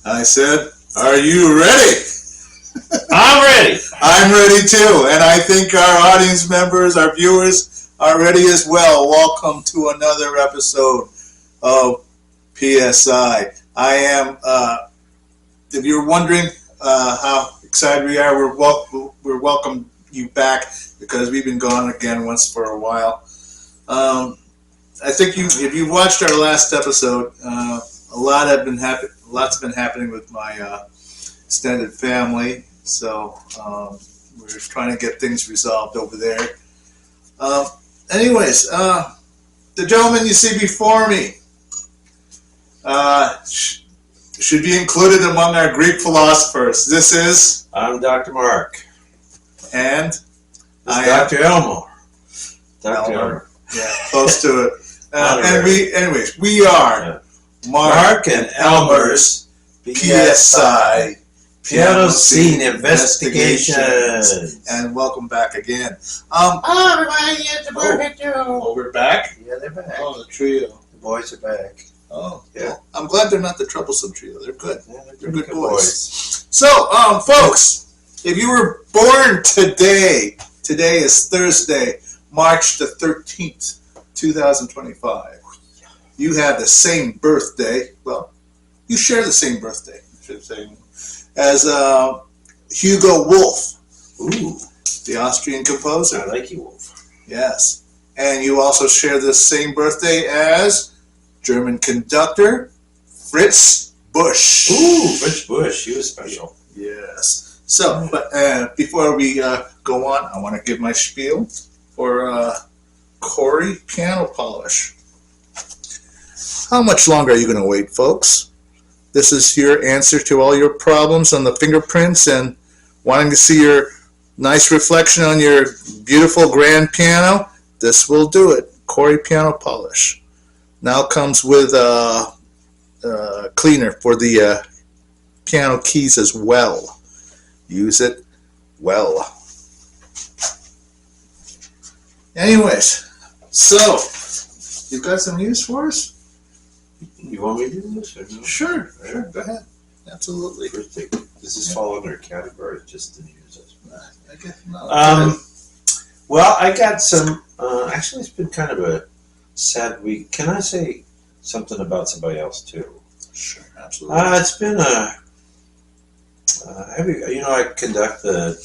I said, are you ready? I'm ready. I'm ready too. And I think our audience members, our viewers are ready as well. Welcome to another episode of PSI. I am, if you're wondering how excited we are, we're welcome you back because we've been gone again once for a while. I think if you watched our last episode, lots been happening with my extended family, so we're just trying to get things resolved over there. Anyways, the gentleman you see before me should be included among our Greek philosophers. This is... I'm Dr. Marc. And? I am Dr. Elmer. Dr. Elmer. Yeah, close to it. We are Marc and Elmer's PSI Piano Scene Investigations. And welcome back again. Everybody, it's a perfect too. Oh, we're back? Yeah, they're back. Oh, the trio. The boys are back. Oh, yeah. Well, I'm glad they're not the troublesome trio. They're good. Yeah, they're good boys. So, folks, if you were born today is Thursday, March the 13th, 2025. You have the same birthday. Well, you share the same birthday, I should say, as Hugo Wolf. Ooh, the Austrian composer. I like you, Wolf. Yes, and you also share the same birthday as German conductor Fritz Busch. Ooh, Fritz Busch. He was special. Yes. So, but before we go on, I want to give my spiel for Corey Piano Polish. How much longer are you going to wait, folks? This is your answer to all your problems on the fingerprints and wanting to see your nice reflection on your beautiful grand piano. This will do it. Corey Piano Polish. Now comes with a cleaner for the piano keys as well. Use it well. Anyways, so you've got some news for us? You want me to do this? Or no? Sure, go ahead. Absolutely. Does this fall under a category of just the news? I guess not. Well, I got some, actually it's been kind of a sad week. Can I say something about somebody else too? Sure, absolutely. It's been I conduct the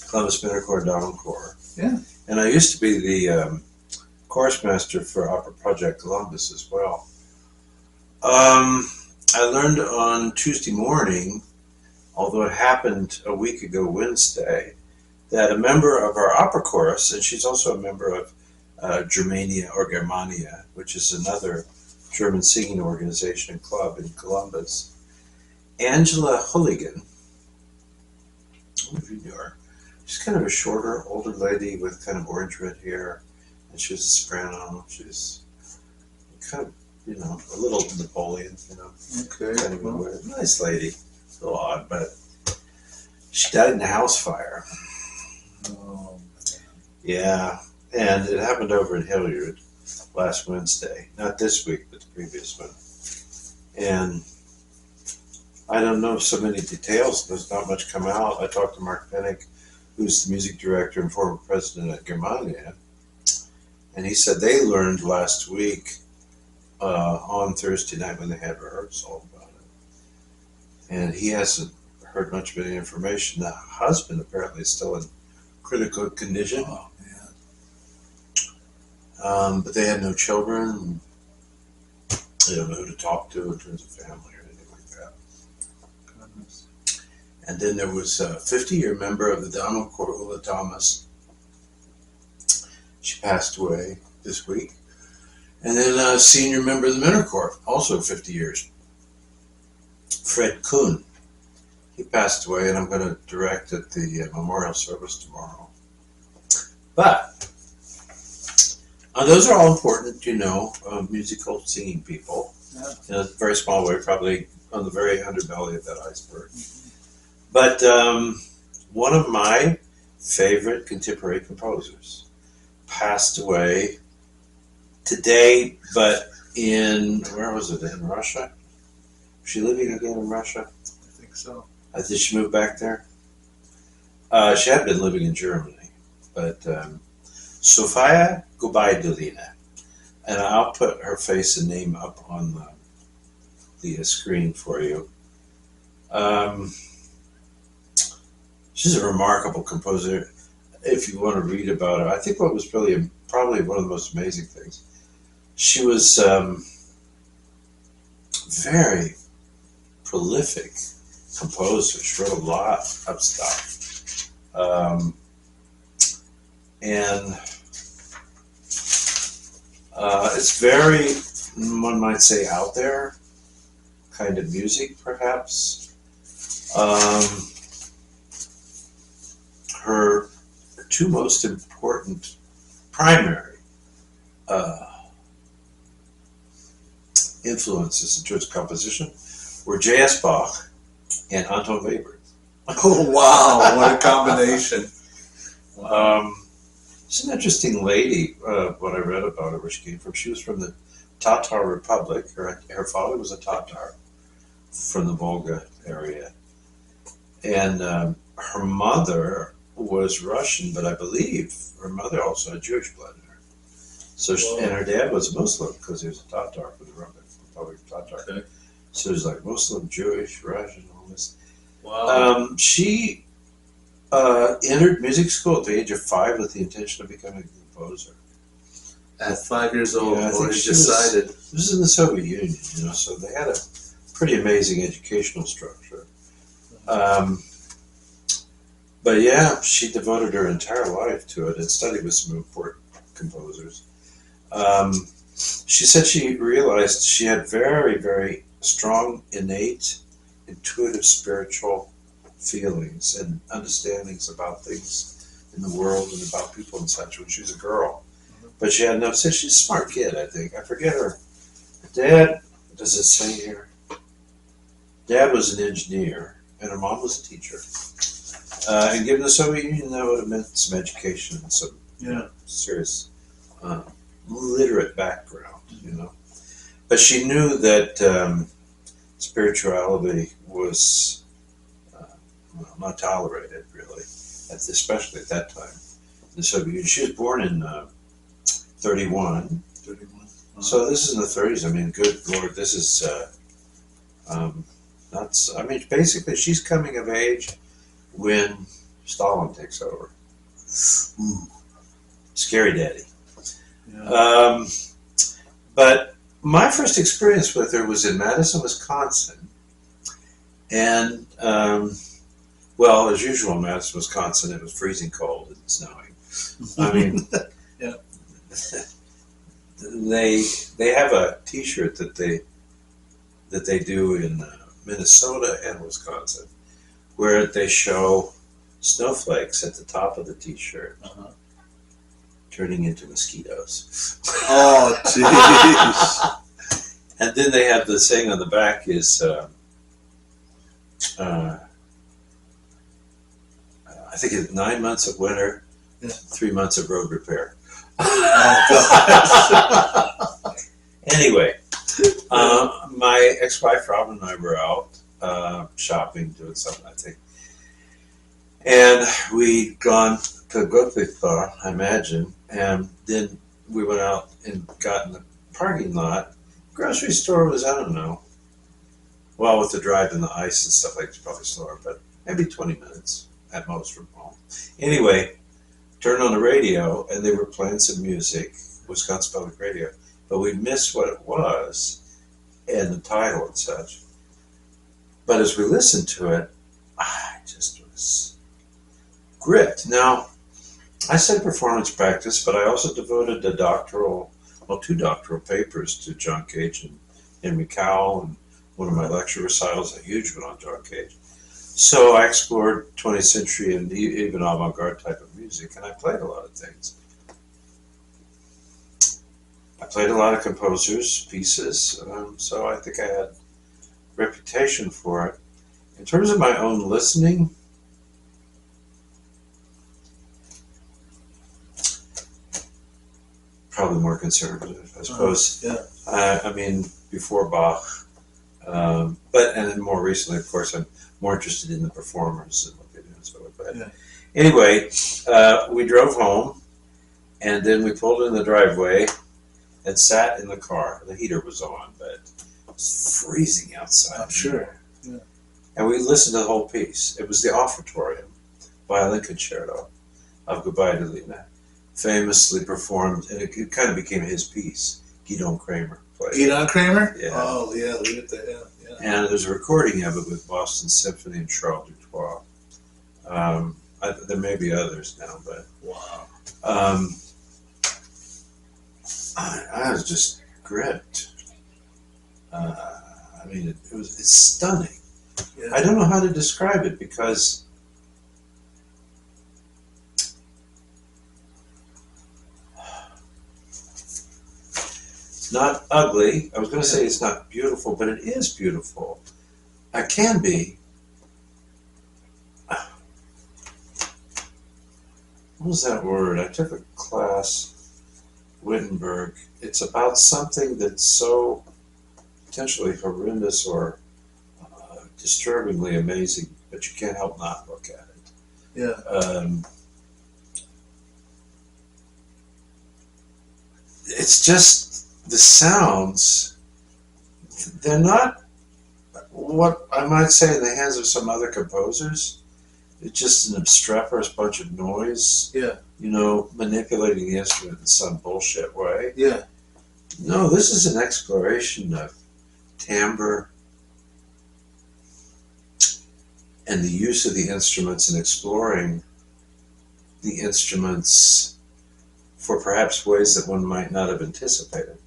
Columbus Minor Corps Dawn Corps. Yeah. And I used to be the chorus master for Opera Project Columbus as well. I learned on Tuesday morning, although it happened a week ago Wednesday, that a member of our opera chorus, and she's also a member of Germania or Germania, which is another German singing organization and club in Columbus, Angela Hulligan, I don't know if you knew her. She's kind of a shorter, older lady with kind of orange red hair, and she was a soprano. She's kind of, a little Napoleon, Okay. Kind of a nice lady. A little odd, but she died in a house fire. Oh, yeah, and it happened over in Hilliard last Wednesday. Not this week, but the previous one. And I don't know so many details. There's not much come out. I talked to Mark Pennick, who's the music director and former president at Germania. And he said they learned last week on Thursday night when they had rehearsal about it. And he hasn't heard much of any information. The husband apparently is still in critical condition. Oh, man. But they had no children. They don't know who to talk to in terms of family or anything like that. Goodness. And then there was a 50-year member of the Donald Corps, Ulla Thomas. She passed away this week. And then a senior member of the Mentor Corps, also 50 years, Fred Kuhn. He passed away, and I'm going to direct at the memorial service tomorrow. But those are all important, musical singing people. Yeah. In a very small way, probably on the very underbelly of that iceberg. But one of my favorite contemporary composers passed away today, but where was it, in Russia? Was she living again in Russia? I think so. Did she move back there? She had been living in Germany, but Sofia Gubaidulina. And I'll put her face and name up on the screen for you. She's a remarkable composer. If you want to read about her, I think what was probably one of the most amazing things, she was very prolific composer. She wrote a lot of stuff. And it's very, one might say, out there kind of music, perhaps. Her two most important primary influences in terms of composition were J.S. Bach and Anton Weber. Oh, wow. What a combination. She's an interesting lady, what I read about her, where she came from. She was from the Tatar Republic. Her father was a Tatar from the Volga area. And her mother was Russian, but I believe her mother also had Jewish blood in her. So and her dad was a Muslim because he was a Tatar from the Republic of Tatar. Okay. So it was like Muslim, Jewish, Russian, all this. Wow. She entered music school at the age of 5 with the intention of becoming a composer. At 5 years old, Yeah, I think she she decided. This was in the Soviet Union, so they had a pretty amazing educational structure. But yeah, she devoted her entire life to it and studied with some important composers. She said she realized she had very, very strong, innate, intuitive, spiritual feelings and understandings about things in the world and about people and such when she was a girl. But she had she's a smart kid, I think. I forget her dad, does it say here? Dad was an engineer and her mom was a teacher. And given the Soviet Union, that would have meant some education and some serious literate background, But she knew that spirituality was not tolerated, really, especially at that time in the Soviet Union. She was born in 31. 31. So this is in the 30s. I mean, good Lord, this is nuts. I mean, basically, she's coming of age when Stalin takes over. Ooh. Scary daddy. Yeah. But my first experience with her was in Madison, Wisconsin. And, well, as usual in Madison, Wisconsin, it was freezing cold and snowing. I mean, yeah. They have a T-shirt that they do in Minnesota and Wisconsin, where they show snowflakes at the top of the T-shirt turning into mosquitoes. Oh, jeez. And then they have the saying on the back is, I think it's 9 months of winter, 3 months of road repair. Oh, gosh. Anyway, my ex-wife Robin and I were out shopping, doing something, I think. And we'd gone to Gothenburg, I imagine, and then we went out and got in the parking lot. Grocery store was, I don't know, well, with the drive and the ice and stuff like it's probably slower, but maybe 20 minutes at most from home. Anyway, turned on the radio and they were playing some music, Wisconsin Public Radio, but we missed what it was and the title and such. But as we listened to it, I just was gripped. Now, I said performance practice, but I also devoted two doctoral papers to John Cage and Henry Cowell, and one of my lecture recitals, a huge one on John Cage. So I explored 20th century and even avant-garde type of music, and I played a lot of things. I played a lot of composers' pieces, so I think I had reputation for it. In terms of my own listening, probably more conservative, I suppose. I mean, before Bach, and then more recently, of course, I'm more interested in the performers and what they do and so forth. But anyway, we drove home, and then we pulled in the driveway and sat in the car. The heater was on, but it was freezing outside. I'm sure. Yeah. And we listened to the whole piece. It was the Offertorium, violin concerto of Gubaidulina, famously performed, and it kind of became his piece. Guidon Kramer played. Guidon Kramer? Yeah. Oh, yeah, leave it there. Yeah. And there's a recording of it with Boston Symphony and Charles Dutoit. There may be others now, but wow. I was just gripped. I mean, it's stunning. Yeah. I don't know how to describe it because it's not ugly. I was going to say it's not beautiful, but it is beautiful. It can be. What was that word? I took a class, Wittenberg. It's about something that's so potentially horrendous or disturbingly amazing, but you can't help not look at it. Yeah. It's just the sounds, they're not what I might say in the hands of some other composers. It's just an obstreperous bunch of noise, Yeah. Manipulating the instrument in some bullshit way. Yeah. No, this is an exploration of timbre and the use of the instruments and exploring the instruments for perhaps ways that one might not have anticipated.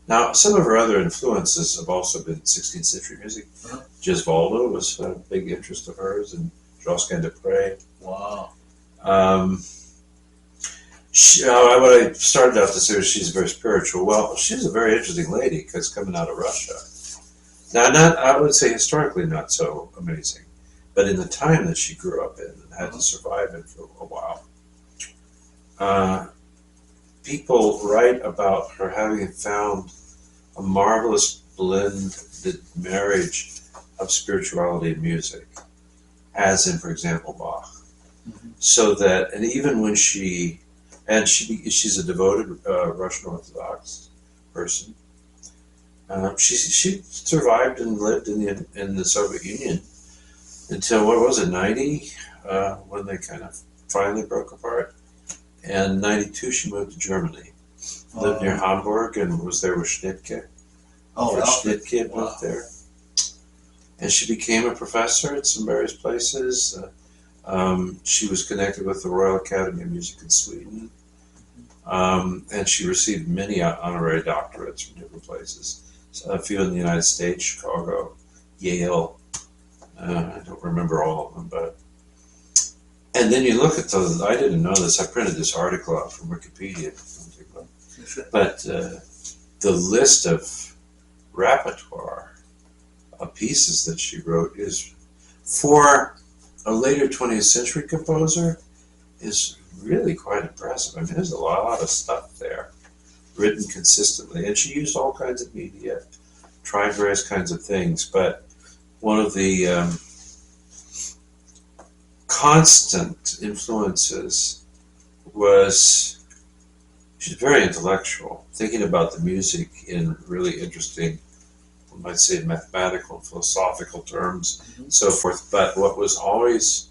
Now, some of her other influences have also been 16th century music. Uh-huh. Gisvaldo was a big interest of hers, and Josquin des Prez. Wow. What I started out to say was she's very spiritual. Well, she's a very interesting lady because coming out of Russia. Now, I would say historically not so amazing, but in the time that she grew up in and had to survive in for a while, people write about her having found a marvelous blended marriage of spirituality and music, as in, for example, Bach. Mm-hmm. So that, and even when she's a devoted Russian Orthodox person. She survived and lived in the Soviet Union until, what was it, 90, when they kind of finally broke apart. And 92, she moved to Germany, lived near Hamburg, and was there with Schnittke. Schnittke moved there. And she became a professor at some various places. She was connected with the Royal Academy of Music in Sweden. And she received many honorary doctorates from different places. So a few in the United States, Chicago, Yale. I don't remember all of them, but. And then you look at those. I didn't know this. I printed this article out from Wikipedia. But the list of repertoire of pieces that she wrote is, for a later 20th century composer, is really quite impressive. I mean, there's a lot of stuff there written consistently, and she used all kinds of media, tried various kinds of things, but one of the constant influences was she's very intellectual, thinking about the music in really interesting, we might say, mathematical and philosophical terms, so forth. But what was always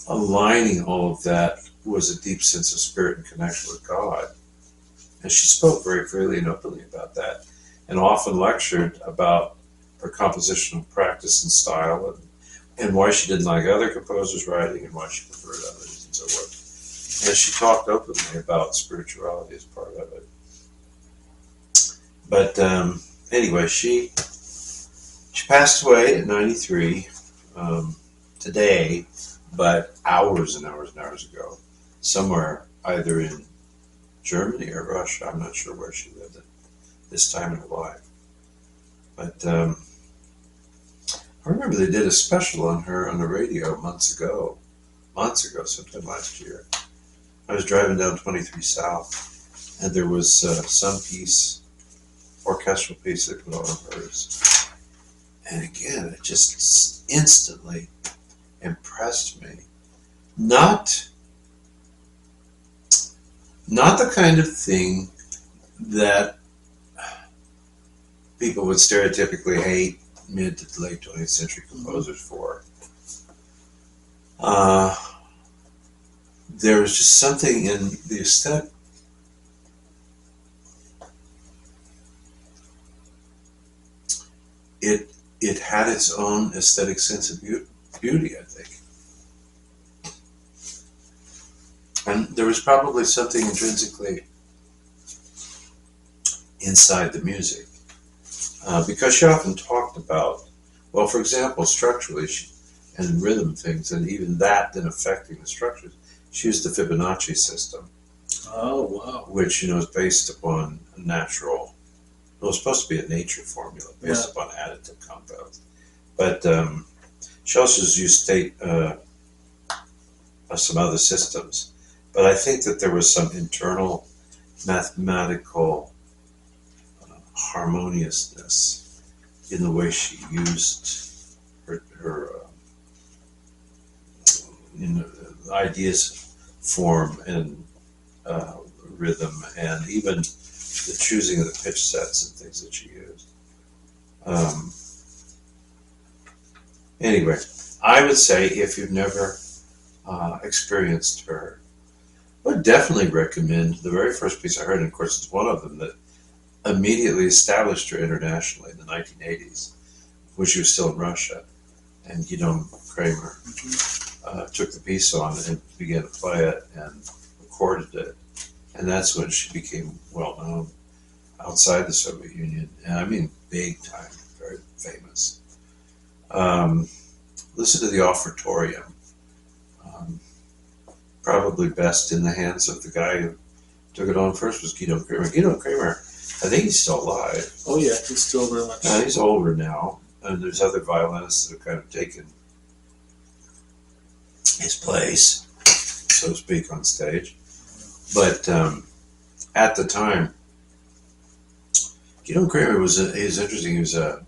aligning all of that was a deep sense of spirit and connection with God. And she spoke very freely and openly about that, and often lectured about her compositional practice and style, and why she didn't like other composers' writing and why she preferred others and so forth. And she talked openly about spirituality as part of it. But anyway, she passed away at 93 today, but hours and hours and hours ago, somewhere either in Germany or Russia. I'm not sure where she lived at this time in her life. But I remember they did a special on her on the radio months ago, sometime last year. I was driving down 23 South, and there was some piece, orchestral piece they put on of hers. And again, it just instantly impressed me. Not the kind of thing that people would stereotypically hate mid to late 20th century composers for. There was just something in the aesthetic. It had its own aesthetic sense of beauty, I think. And there was probably something intrinsically inside the music. Because she often talked about, well, for example, structurally and rhythm things, and even that then affecting the structures. She used the Fibonacci system. Oh, wow. Which, is based upon a natural, it was supposed to be a nature formula based upon additive compounds. But she also used some other systems. But I think that there was some internal mathematical harmoniousness in the way she used her ideas, form, and rhythm, and even the choosing of the pitch sets and things that she used. Anyway, I would say if you've never experienced her, I would definitely recommend the very first piece I heard, and of course it's one of them that immediately established her internationally in the 1980s, when she was still in Russia, and Guillaume Kramer took the piece on and began to play it and recorded it, and that's when she became well known outside the Soviet Union, and I mean big time, very famous. Listen to the Offertorium. Probably best in the hands of the guy who took it on first was Guillaume Kramer. Guillaume Kramer, I think he's still alive. Oh yeah, he's still very much. He's older now, and there's other violinists that have kind of taken his place, so to speak, on stage. But at the time, Guillaume Kramer was interesting. He was a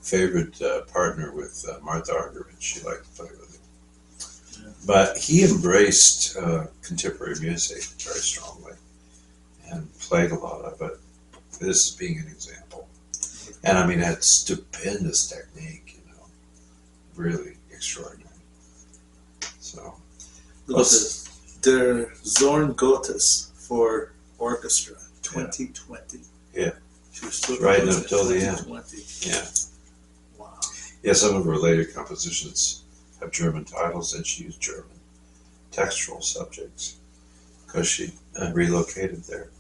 favorite partner with Martha Argerich. She liked to play with him. But he embraced contemporary music very strongly and played a lot of it. This is being an example. And I mean, it had stupendous technique, really extraordinary. So, look at this. Der Zorn Gottes for orchestra, 2020. Yeah. She was still right up till the end. Yeah. Wow. Yeah, some of her later compositions have German titles, and she used German textual subjects because she relocated there.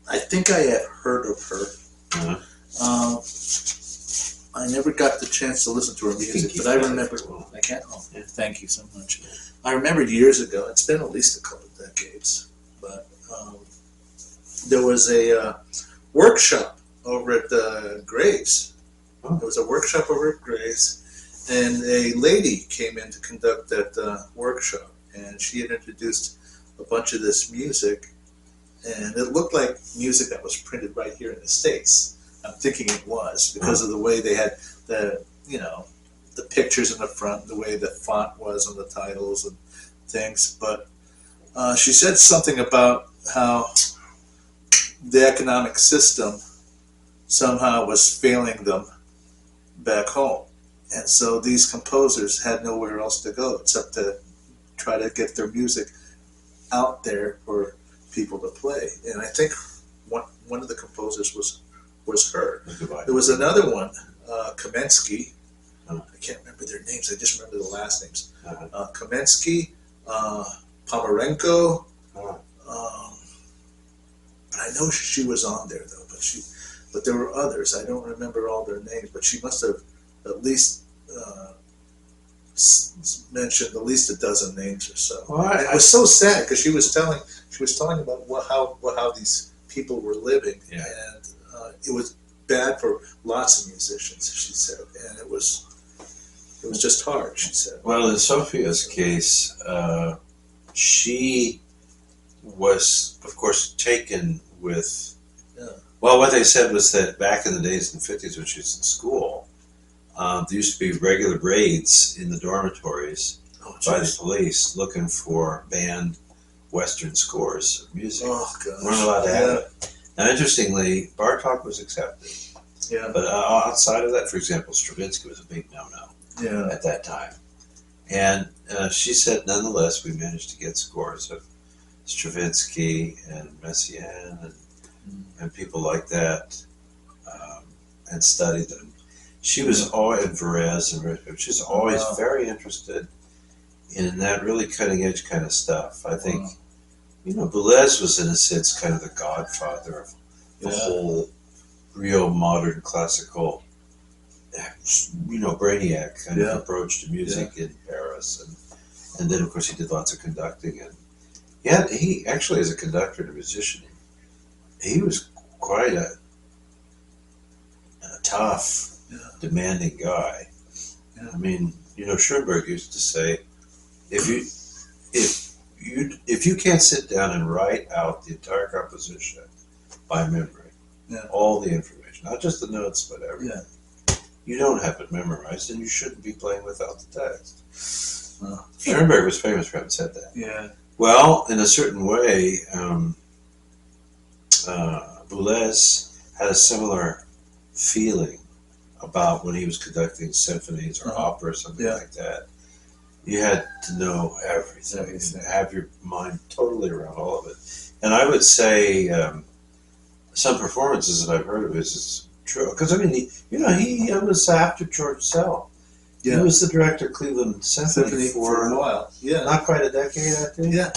I think I have heard of her. I never got the chance to listen to her music, but I remember. I can't. Oh, yeah, thank you so much. I remember years ago. It's been at least a couple of decades, but there was a workshop over at Graves. Oh. There was a workshop over at Graves. And a lady came in to conduct that workshop, and she had introduced a bunch of this music, and it looked like music that was printed right here in the States. I'm thinking it was because of the way they had the the pictures in the front, the way the font was on the titles and things. But she said something about how the economic system somehow was failing them back home. And so these composers had nowhere else to go except to try to get their music out there for people to play. And I think one of the composers was her. There was another one, Kamensky. I can't remember their names. I just remember the last names. Kamensky, Pomerenko. I know she was on there though, but there were others. I don't remember all their names, but she must have at least mentioned at least a dozen names or so. Well, it was so sad because she was telling about how these people were living, and it was bad for lots of musicians. She said, and it was just hard. She said. Well, in Sofia's case, she was, of course, taken with. Yeah. Well, what they said was that back in the days in the 50s when she was in school, there used to be regular raids in the dormitories by the police looking for banned Western scores of music. Oh, gosh. Weren't allowed to have it. Now, interestingly, Bartok was accepted. Yeah. But outside of that, for example, Stravinsky was a big no-no at that time. And she said, nonetheless, we managed to get scores of Stravinsky and Messiaen and people like that, and studied them. She was always, and Varese, and she's always very interested in that really cutting-edge kind of stuff. I think, Boulez was, in a sense, kind of the godfather of the whole real modern classical, brainiac kind of approach to music in Paris. And then, of course, he did lots of conducting. And he actually, as a conductor and a musician, he was quite a tough, demanding guy. Yeah. I mean, Schoenberg used to say, if you can't sit down and write out the entire composition by memory, all the information, not just the notes, but everything, you don't have it memorized, and you shouldn't be playing without the text. Schoenberg was famous for having said that. Yeah. Well, in a certain way, Boulez had a similar feeling about when he was conducting symphonies or opera or something like that. You had to know everything and have your mind totally around all of it. And I would say some performances that I've heard of his is true. Because, I mean, he was after George Sell. Yeah. He was the director of Cleveland Symphony for a while. Yeah. Not quite a decade, I think. Yeah.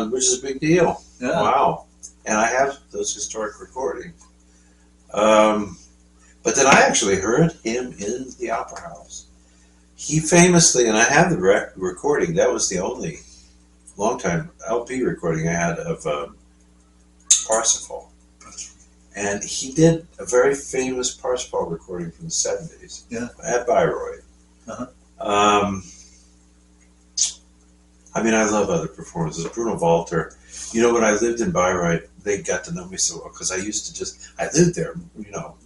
Which is a big deal. Yeah. Wow. And I have those historic recordings. But then I actually heard him in the Opera House. He famously, and I have the recording, that was the only long-time LP recording I had of Parsifal. And he did a very famous Parsifal recording from the 70s at Bayreuth. I mean, I love other performances. Bruno Walter. When I lived in Bayreuth, they got to know me so well because I lived there,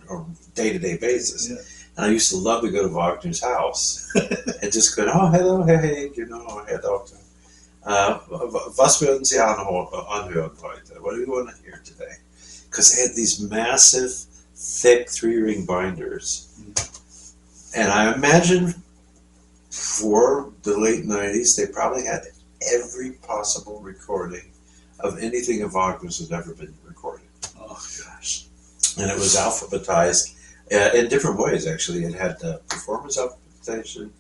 on a day-to-day basis. Yeah. And I used to love to go to Wagner's house and just go, oh, hello, hey, Herr Doctor. Was würden Sie anhören heute? What do you want to hear today? Because they had these massive, thick 3-ring binders. And I imagine for the late 90s, they probably had every possible recording of anything of Wagner's that had ever been recorded. Oh, gosh. And it was alphabetized in different ways, actually. It had performance alphabetization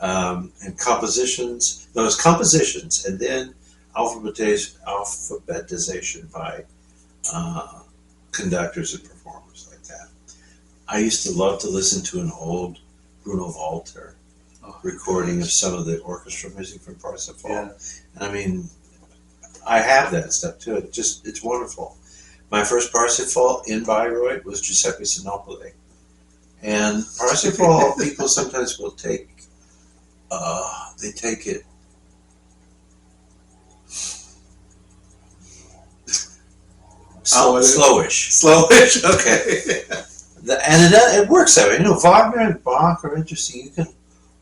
and compositions. No, it was compositions and then alphabetization by conductors and performers like that. I used to love to listen to an old Bruno Walter recording of some of the orchestra music from Parsifal. Yeah. And I mean, I have that stuff too. It's wonderful. My first Parsifal in Bayreuth was Giuseppe Sinopoli. And Parsifal, people sometimes will take, they take it slowish. Slowish, okay. it works that way. You know, Wagner and Bach are interesting. You can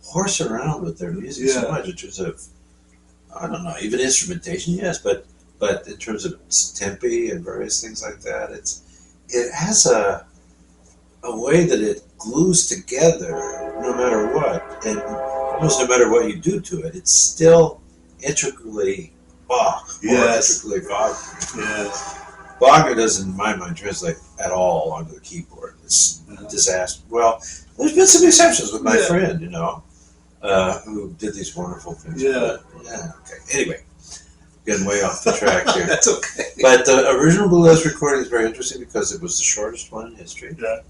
horse around with their music so much in terms of, I don't know, even instrumentation, yes, but in terms of tempi and various things like that, it has a way that it glues together no matter what, and almost no matter what you do to it, it's still intricately Bach or intricately Wagner. Yes. Wagner doesn't, in my mind, translate at all onto the keyboard. It's a disaster. Well, there's been some exceptions with my friend, you know, who did these wonderful things. Yeah. Okay. Anyway, getting way off the track here. That's okay. But the original Boulez recording is very interesting because it was the shortest one in history. Yeah.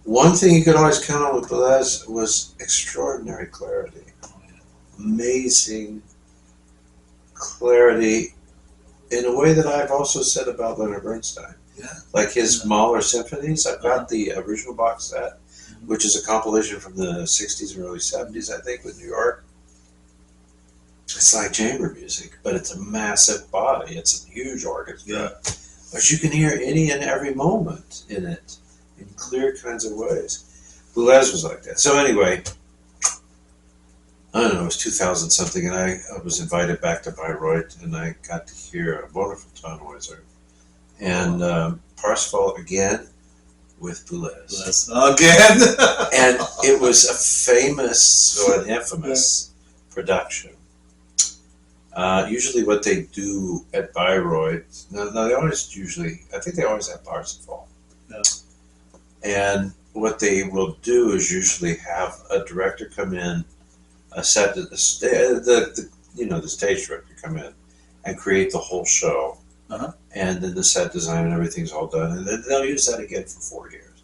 One thing you could always count on with Boulez was extraordinary clarity. Amazing clarity in a way that I've also said about Leonard Bernstein. Yeah. Like his Mahler symphonies. I've got the original box set, which is a compilation from the 60s and early 70s, I think, with New York. It's like chamber music, but it's a massive body. It's a huge orchestra. Yeah. But you can hear any and every moment in it in clear kinds of ways. Boulez was like that. So anyway, I don't know, it was 2000 something, and I was invited back to Bayreuth, and I got to hear a wonderful Tannhäuser and Parsifal again with Boulez. Again? And it was a famous or an infamous production. Usually what they do at Bayreuth, no, they always I think they always have Parsifal. Yeah. And what they will do is usually have a director come in, the stage director come in and create the whole show. And then the set design and everything's all done. And then they'll use that again for 4 years.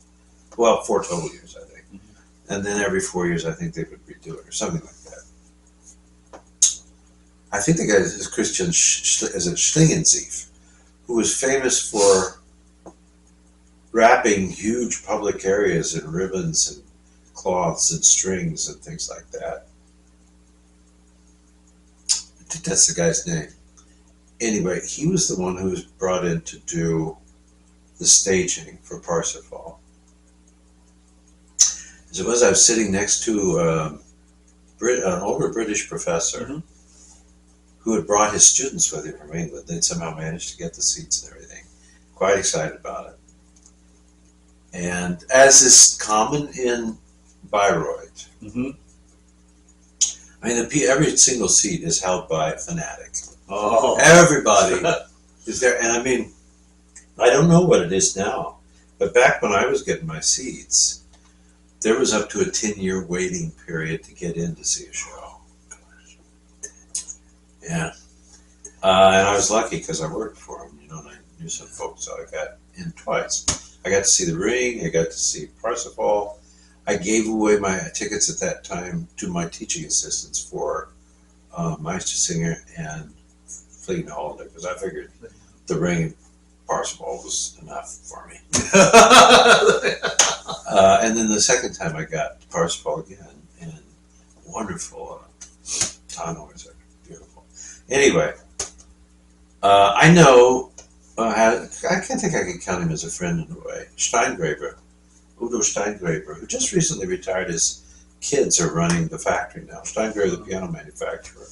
Well, 4 total years, I think. And then every 4 years, I think they would redo it or something like that. I think the guy is Christian Schlingensief, who was famous for wrapping huge public areas in ribbons and cloths and strings and things like that. I think that's the guy's name. Anyway, he was the one who was brought in to do the staging for Parsifal. As it was, I was sitting next to an older British professor who had brought his students with him from England. They'd somehow managed to get the seats and everything. Quite excited about it. And as is common in Bayreuth, I mean, every single seat is held by a fanatic. Oh. Everybody is there. And I mean, I don't know what it is now, but back when I was getting my seats, there was up to a 10-year waiting period to get in to see a show. Yeah. And I was lucky because I worked for him, you know, and I knew some folks, so I got in twice. I got to see The Ring, I got to see Parsifal. I gave away my tickets at that time to my teaching assistants for Meistersinger and Fleeting Holiday, because I figured The Ring and Parsifal was enough for me. And then the second time I got Parsifal again, and wonderful Tannhäuser, beautiful. Anyway, I know, I can't think I can count him as a friend in a way, Udo Steingraber, who just recently retired. His kids are running the factory now. Steingraber, the piano manufacturer.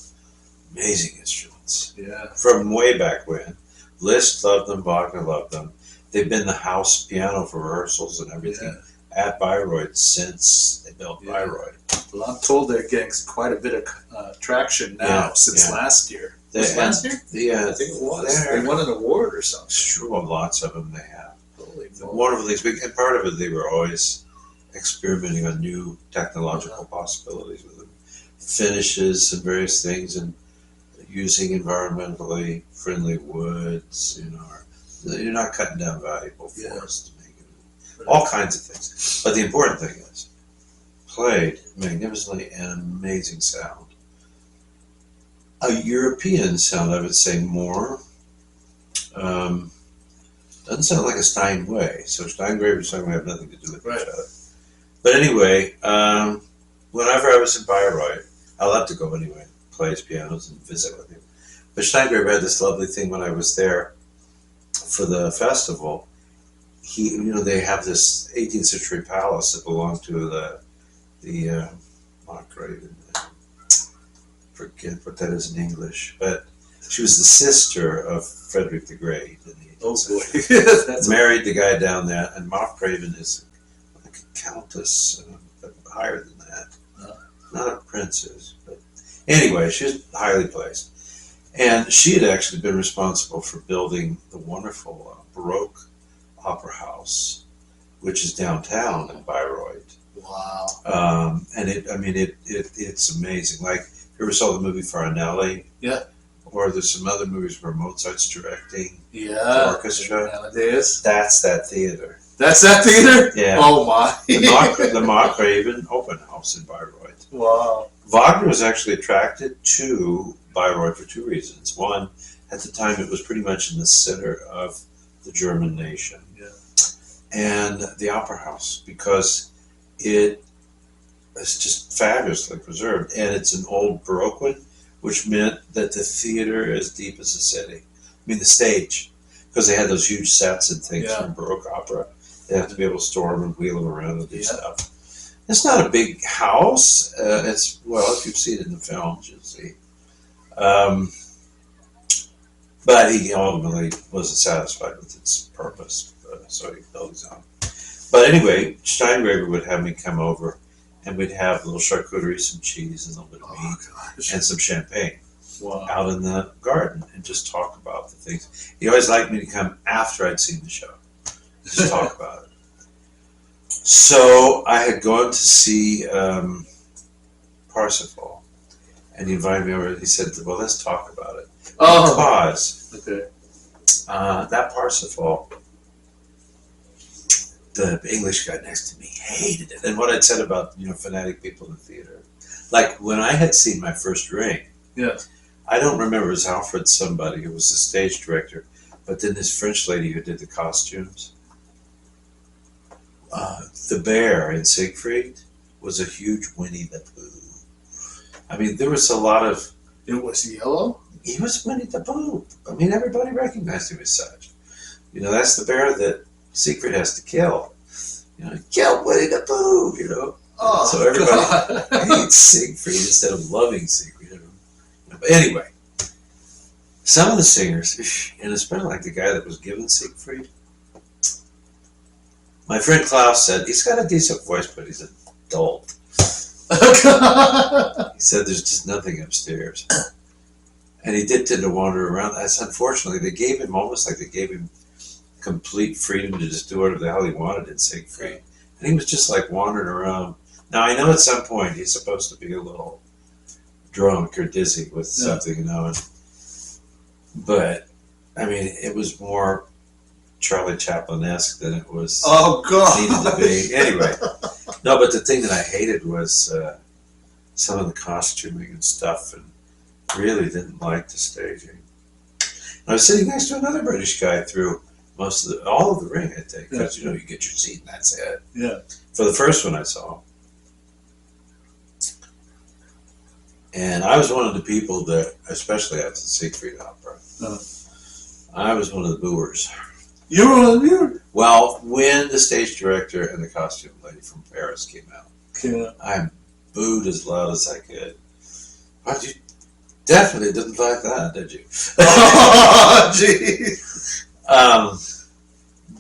Amazing instruments. Yeah. From way back when. Liszt loved them, Wagner loved them. They've been the house piano for rehearsals and everything at Bayreuth since they built Bayreuth. Well, I'm told they're getting quite a bit of traction now since last year. Last year? Yeah, I think it was. They won an award or something. Sure, lots of them they have. Holy Wonderful things. And part of it, they were always experimenting on new technological possibilities with them. Finishes and various things, and using environmentally friendly woods, you know, or you're not cutting down valuable forests to make it. All kinds of things. But the important thing is, played magnificently and amazing sound. A European sound, I would say, more. Doesn't sound like a Steinway. So Steingraber and Steinway have nothing to do with each other. But anyway, whenever I was in Bayreuth, I love to go anyway, play his pianos and visit with him. But Steingraber had this lovely thing when I was there for the festival. they have this 18th century palace that belonged to the Marc. Forget what that is in English, but she was the sister of Frederick the Great in the 18th century. That's Married the guy down there, and Marc is like a countess, but higher than that. Not a princess, but anyway, she was highly placed. And she had actually been responsible for building the wonderful Baroque opera house, which is downtown in Bayreuth. wow. And it's amazing. Like, you ever saw the movie Farinelli? Yeah. Or there's some other movies where Mozart's directing the Yeah. orchestra. Nowadays. That's that theater. That's that theater? Yeah. Oh my. The Marc Open House in Bayreuth. Wow. Wagner was actually attracted to Bayreuth for two reasons. One, at the time it was pretty much in the center of the German nation. Yeah. And the opera house, because it is just fabulously preserved. And it's an old Baroque one, which meant that the theater is deep as the city. I mean, the stage, because they had those huge sets and things Yeah. from Baroque opera. They have to be able to store them and wheel them around and do Yeah. stuff. It's not a big house. It's, well, if you've seen it in the films, you'll see. But he ultimately wasn't satisfied with its purpose, so he built his own. But anyway, Steingraber would have me come over, and we'd have a little charcuterie, some cheese, and a little bit of meat, Gosh. and some champagne Wow. out in the garden, and just talk about the things. He always liked me to come after I'd seen the show, just talk about it. So I had gone to see Parsifal, and he invited me over. He said, "Well, let's talk about it." Oh. Because Okay. that Parsifal, the English guy next to me hated it. And what I'd said about, fanatic people in the theater. Like, when I had seen my first Ring, Yeah. I don't remember, it was Alfred somebody who was the stage director, but then this French lady who did the costumes. The bear in Siegfried was a huge Winnie the Pooh. I mean, there was a lot of... It was yellow? He was Winnie the Pooh. I mean, everybody recognized him as such. That's the bear that Siegfried has to kill. Kill Winnie the Pooh, Oh, so everybody God. hates Siegfried instead of loving Siegfried. But anyway, some of the singers, and especially like the guy that was given Siegfried, my friend Klaus said, he's got a decent voice, but he's a dolt. He said there's just nothing upstairs. And he did tend to wander around. That's unfortunately, they gave him complete freedom to just do whatever the hell he wanted in Siegfried. And he was just like wandering around. Now, I know at some point he's supposed to be a little drunk or dizzy with something, but I mean, it was more Charlie Chaplin-esque than it was needed to be. Anyway, no, but the thing that I hated was some of the costuming and stuff, and really didn't like the staging. And I was sitting next to another British guy through all of the Ring, I think, because you get your seat and that's it. Yeah. For the first one I saw. And I was one of the people that, especially after the Siegfried opera, I was one of the booers. You were one of the Well, when the stage director and the costume lady from Paris came out, I booed as loud as I could. But you definitely didn't like that, did you? Oh, jeez.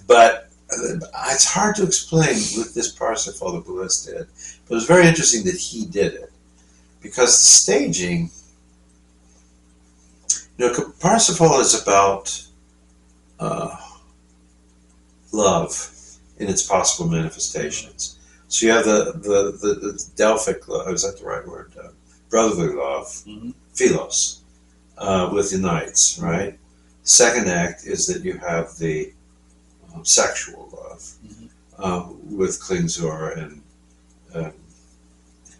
But it's hard to explain with this Parsifal that Boulez did. But it was very interesting that he did it. Because the staging, Parsifal is about love in its possible manifestations. So you have the Delphic love, is that the right word? Brotherly love, philos, with the knights, right? Second act is that you have the sexual love with Klingsor and I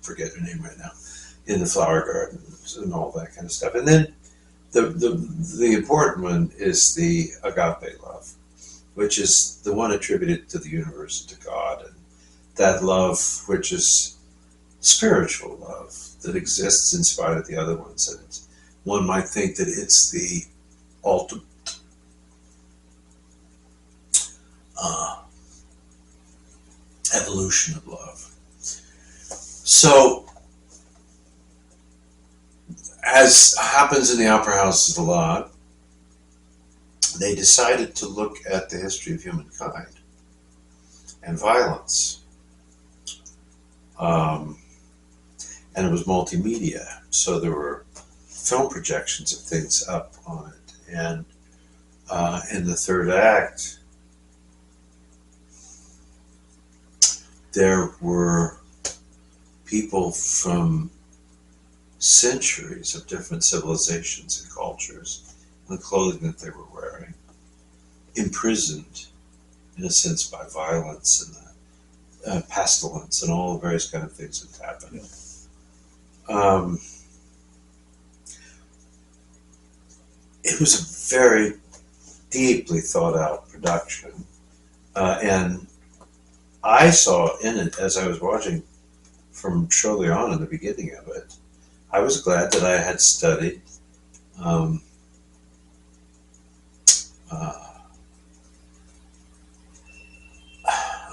forget her name right now, in the flower gardens and all that kind of stuff. And then the important one is the agape love, which is the one attributed to the universe and to God, and that love which is spiritual love that exists in spite of the other ones. And one might think that it's the ultimate evolution of love. So, as happens in the opera houses a lot, they decided to look at the history of humankind and violence. And it was multimedia, so there were film projections of things up on it. And in the third act, there were people from centuries of different civilizations and cultures, and the clothing that they were wearing, imprisoned, in a sense, by violence and pestilence and all the various kind of things that happened. It was a very deeply thought out production, and I saw in it, as I was watching from shortly on in the beginning of it, I was glad that I had studied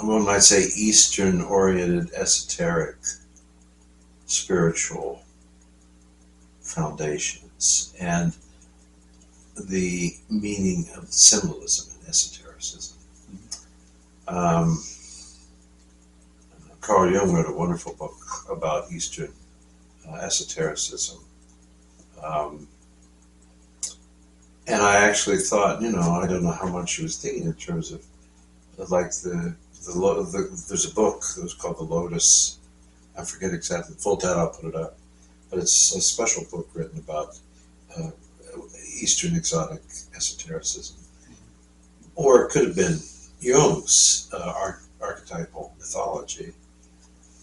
one might say Eastern-oriented, esoteric, spiritual foundations, and the meaning of symbolism and esotericism. Carl Jung wrote a wonderful book about Eastern esotericism. And I actually thought, I don't know how much he was thinking in terms of like there's a book that was called The Lotus. I forget exactly the full title, I'll put it up. But it's a special book written about Eastern exotic esotericism. Or it could have been Jung's archetypal mythology.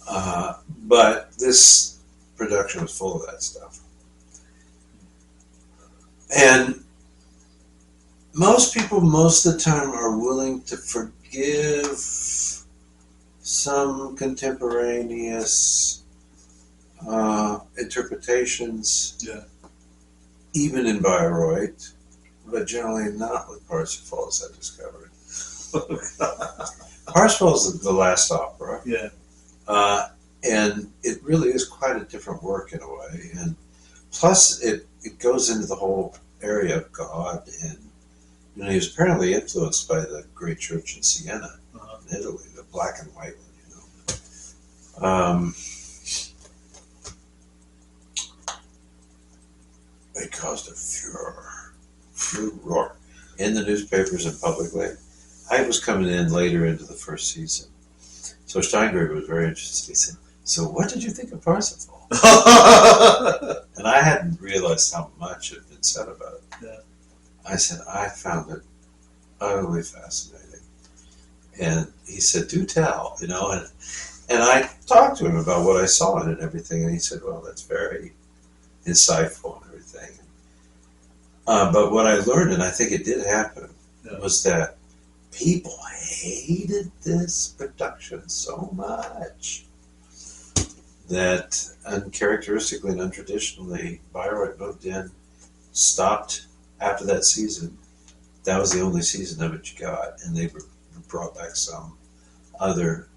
But this production was full of that stuff. And most people, most of the time, are willing to forgive some contemporaneous interpretations, even in Bayreuth, but generally not with Parsifal, as I discovered. Parsifal is the last opera, and it really is quite a different work in a way. And plus, it goes into the whole area of God, and he was apparently influenced by the great church in Siena, in Italy, the black and white one, It caused a furor in the newspapers and publicly. I was coming in later into the first season, so Steinberg was very interested. He said, "So what did you think of Parsifal?" And I hadn't realized how much had been said about it. I said, "I found it utterly fascinating." And he said, "Do tell," and I talked to him about what I saw in it and everything, and he said, "Well, that's very insightful and everything." But what I learned, and I think it did happen, was that people hated this production so much that uncharacteristically and untraditionally, Bayreuth moved in, stopped after that season. That was the only season of it you got, and they brought back some other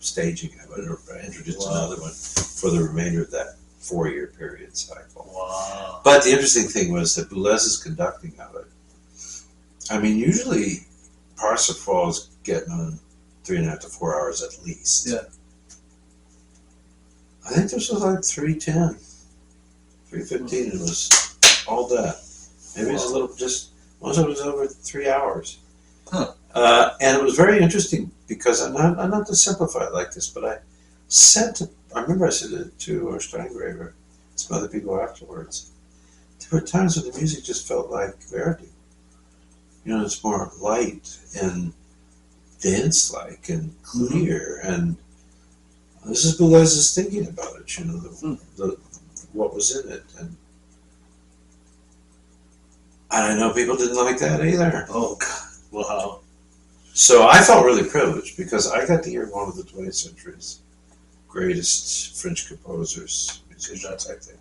staging of it, or introduced another one for the remainder of that 4-year period cycle. Wow. But the interesting thing was that Boulez's conducting of it. I mean, usually Parsifal is getting on 3.5 to 4 hours at least. I think this was like 3:10, 3:15. It was all that. Maybe it's a little, most of it was over 3 hours. And it was very interesting because I'm not to simplify it like this, but I remember I said it to Steingraber, some other people afterwards. There were times when the music just felt like Verdi. It's more light and dense-like and clear, and this is Boulez's thinking about it. What was in it, and I know people didn't like that either. Oh God! Wow. So I felt really privileged because I got to hear one of the 20th century's greatest French composers, musicians, I think.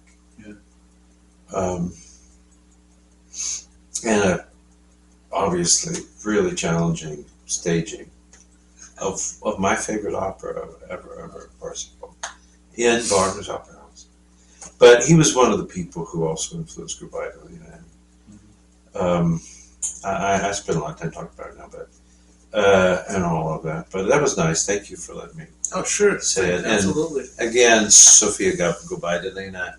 And a obviously really challenging staging of my favorite opera ever, Parsifal, in Wagner's Opera House. But he was one of the people who also influenced Gubaidulina. I spent a lot of time talking about it now, but and all of that. But that was nice. Thank you for letting me sure. say it. Absolutely. And again, Sofia Gubaidulina,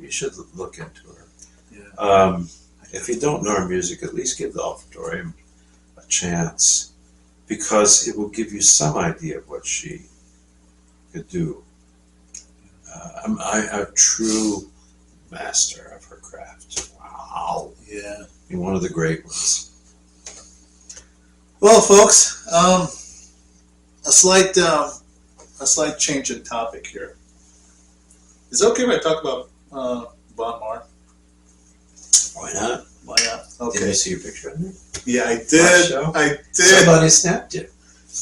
you should look into her. Yeah. If you don't know her music, at least give the Offertorium a chance, because it will give you some idea of what she could do. I'm a true master of her craft. Wow. Yeah. You're one of the great ones. Well, folks, a slight change in topic here. Is it okay if I talk about Von Marc? Why not? Why not? Okay. Did you see your picture in there? Yeah, I did. Show? I did. Somebody snapped you.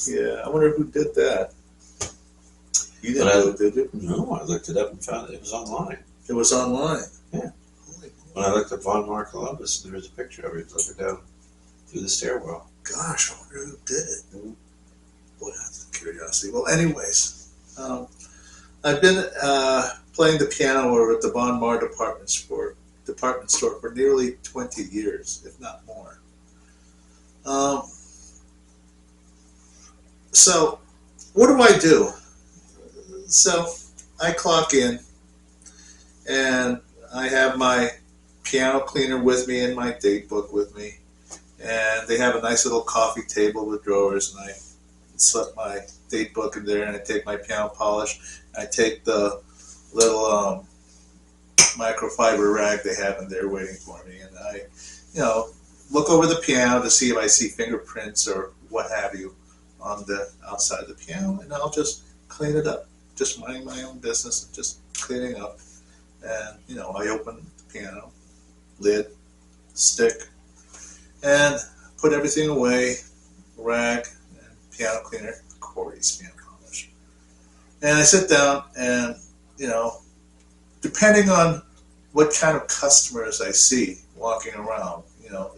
Yeah, I wonder who did that. You didn't do it, did you? No, I looked it up and found it was online. It was online. Yeah. Holy When I looked up Von Marc Columbus, there was a picture of her looking down through the stairwell. gosh, I wonder who did it. Boy, that's a curiosity. Well, anyways, I've been playing the piano over at the Von Mar department store for nearly 20 years, if not more. So, what do I do? So, I clock in, and I have my piano cleaner with me and my date book with me, and they have a nice little coffee table with drawers, and I slip my date book in there, and I take my piano polish, and I take the little microfiber rag they have in there waiting for me, and I, look over the piano to see if I see fingerprints or what have you on the outside of the piano, and I'll just clean it up, just minding my own business and just cleaning up. And I open the piano lid, stick, and put everything away, rag and piano cleaner, Corey's piano polish. And I sit down and, depending on what kind of customers I see walking around,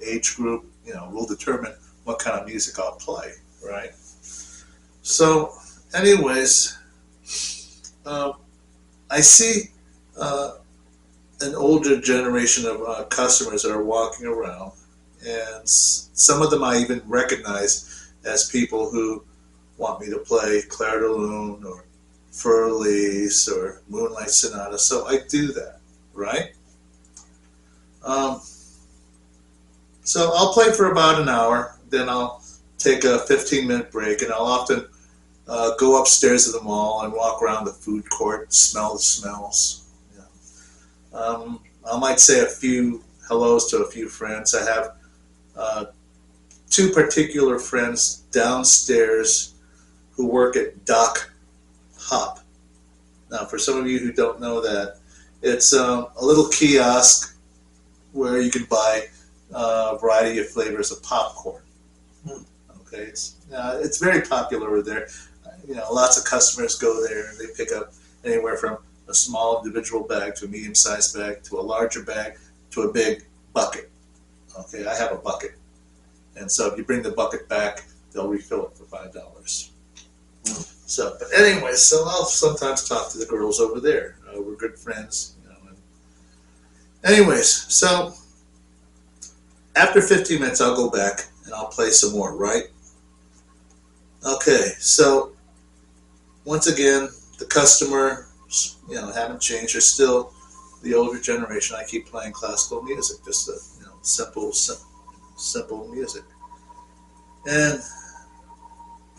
age group, will determine what kind of music I'll play, right? So, anyways, I see an older generation of customers that are walking around, and some of them I even recognize as people who want me to play Clair de Lune or Fur Elise or Moonlight Sonata, so I do that, right? So I'll play for about an hour, then I'll take a 15-minute break, and I'll often go upstairs to the mall and walk around the food court, smell the smells. I might say a few hellos to a few friends. I have two particular friends downstairs who work at Doc Hop. Now, for some of you who don't know that, it's a little kiosk where you can buy a variety of flavors of popcorn. Okay, it's very popular over there. Lots of customers go there and they pick up anywhere from a small individual bag to a medium-sized bag to a larger bag to a big bucket. Okay, I have a bucket, and so if you bring the bucket back, they'll refill it for $5. So, but anyway, so I'll sometimes talk to the girls over there. We're good friends. Anyways, so after 15 minutes, I'll go back and I'll play some more, right? Okay, so once again, the customer, haven't changed. They're still the older generation. I keep playing classical music, just simple music. And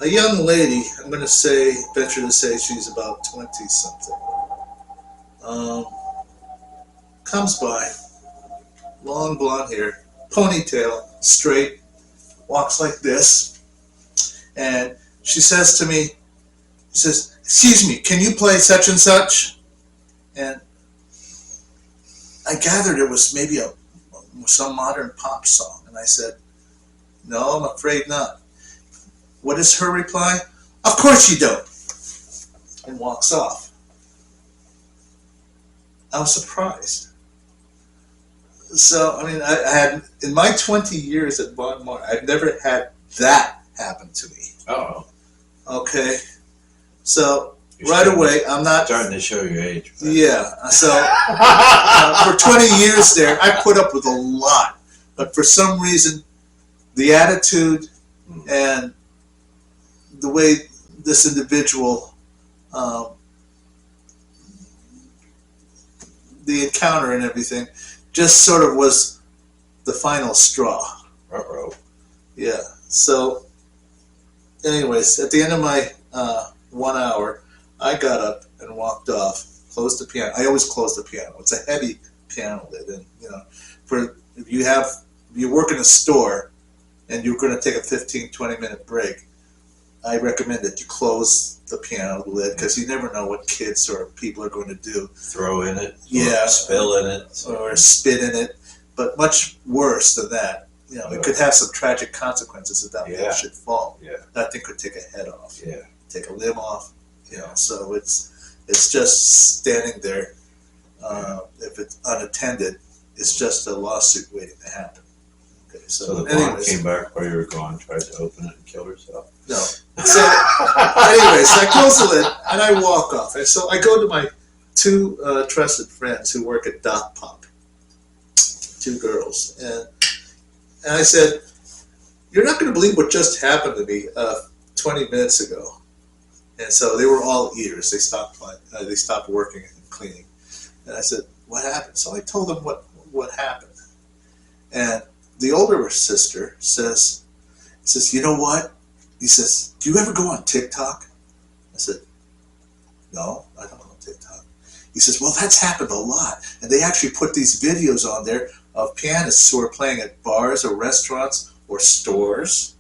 a young lady, I'm going to venture to say she's about 20-something, comes by, long blonde hair, ponytail, straight, walks like this, and she says to me, "Excuse me, can you play such and such?" And I gathered it was maybe some modern pop song, and I said, "No, I'm afraid not." What is her reply? "Of course you don't," and walks off. I was surprised. So, I had, in my 20 years at Von Mar, I've never had that happened to me. Oh, Okay, so you're right starting away, I'm not. starting to show your age. But. Yeah, so for 20 years there, I put up with a lot, but for some reason, the attitude and the way this individual, the encounter and everything, just sort of was the final straw. Uh-oh. Yeah. So, anyways, at the end of my 1 hour, I got up and walked off, closed the piano. I always close the piano. It's a heavy piano lid, and if you work in a store and you're going to take a 15-20 minute break, I recommend that you close the piano lid because you never know what kids or people are going to do. Throw in it. Yeah. Or spill in it. Or spit in it. But much worse than that, it could have some tragic consequences if that thing should fall. Yeah. That thing could take a head off. Yeah. Take a limb off. So it's just standing there. If it's unattended, it's just a lawsuit waiting to happen. Okay, So the mom came back while you were gone, tried to open it and killed herself. No. So anyways, I close the lid and I walk off. And so I go to my two trusted friends who work at Doc Pop, two girls, and I said, "You're not going to believe what just happened to me 20 minutes ago." And so they were all ears. They stopped working and cleaning. And I said, "What happened?" So I told them what happened. And the older sister says, "You know what?" He says, "Do you ever go on TikTok?" I said, "No, I don't go on TikTok." He says, "Well, that's happened a lot. And they actually put these videos on there of pianists who are playing at bars or restaurants or stores.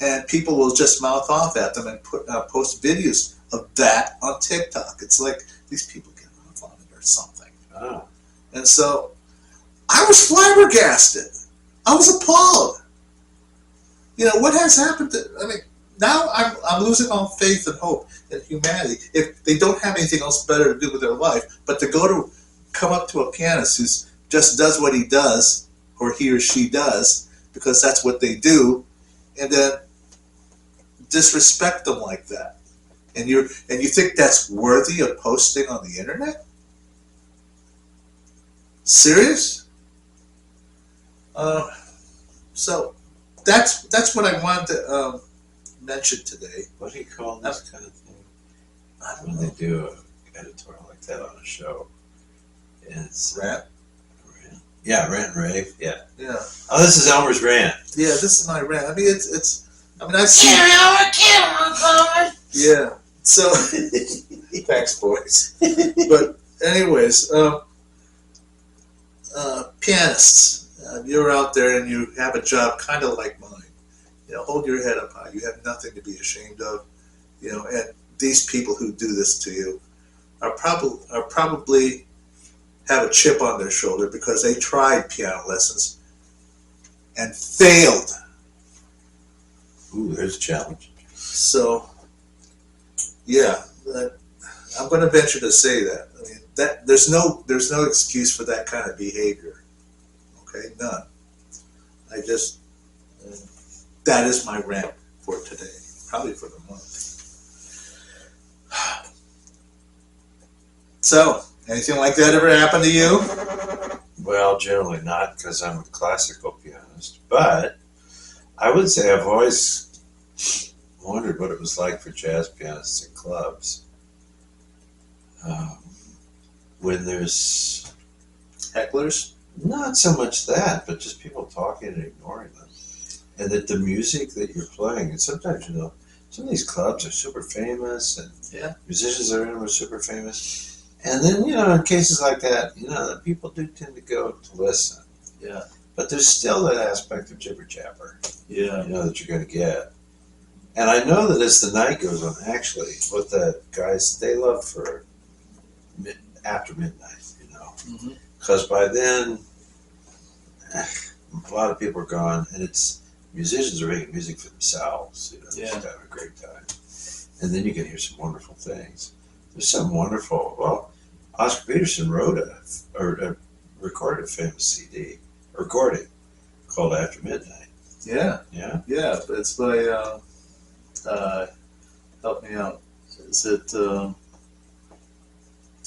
And people will just mouth off at them and post videos of that on TikTok. It's like these people get off on it or something." Oh. And so I was flabbergasted. I was appalled. What has happened now I'm losing all faith and hope in humanity if they don't have anything else better to do with their life but to come up to a pianist who just does what he does or he or she does because that's what they do, and then disrespect them like that. And you think that's worthy of posting on the internet? Serious? So that's what I wanted to mention today. What do you call this kind of thing? When they do an editorial like that on a show. It's Rant? Yeah, rant and rave. Yeah. Yeah. Oh, this is Elmer's rant. Yeah, this is my rant. I've seen. Yeah. So. Thanks, boys. But anyways, pianists, you're out there and you have a job kind of like mine. Hold your head up high. You have nothing to be ashamed of. And these people who do this to you are probably have a chip on their shoulder because they tried piano lessons and failed. Ooh, there's a challenge. So, yeah, I'm going to venture to say that. That there's no excuse for that kind of behavior. Okay, none. That is my rant for today, probably for the month. So, anything like that ever happened to you? Well, generally not, because I'm a classical pianist. But I would say I've always wondered what it was like for jazz pianists in clubs. When there's Hecklers? not so much that, but just people talking and ignoring them. And that the music that you're playing, and sometimes, some of these clubs are super famous, and musicians that are in them are super famous. And then, in cases like that, people do tend to go to listen. Yeah. But there's still that aspect of jibber jabber. Yeah. That you're going to get. And I know that as the night goes on, actually, what the guys, they love for after midnight, Because by then, a lot of people are gone, and musicians are making music for themselves, just having a great time. And then you can hear some wonderful things. There's some wonderful, Oscar Peterson recorded a famous recording called After Midnight. Yeah. Yeah. Yeah. It's by help me out. Is it?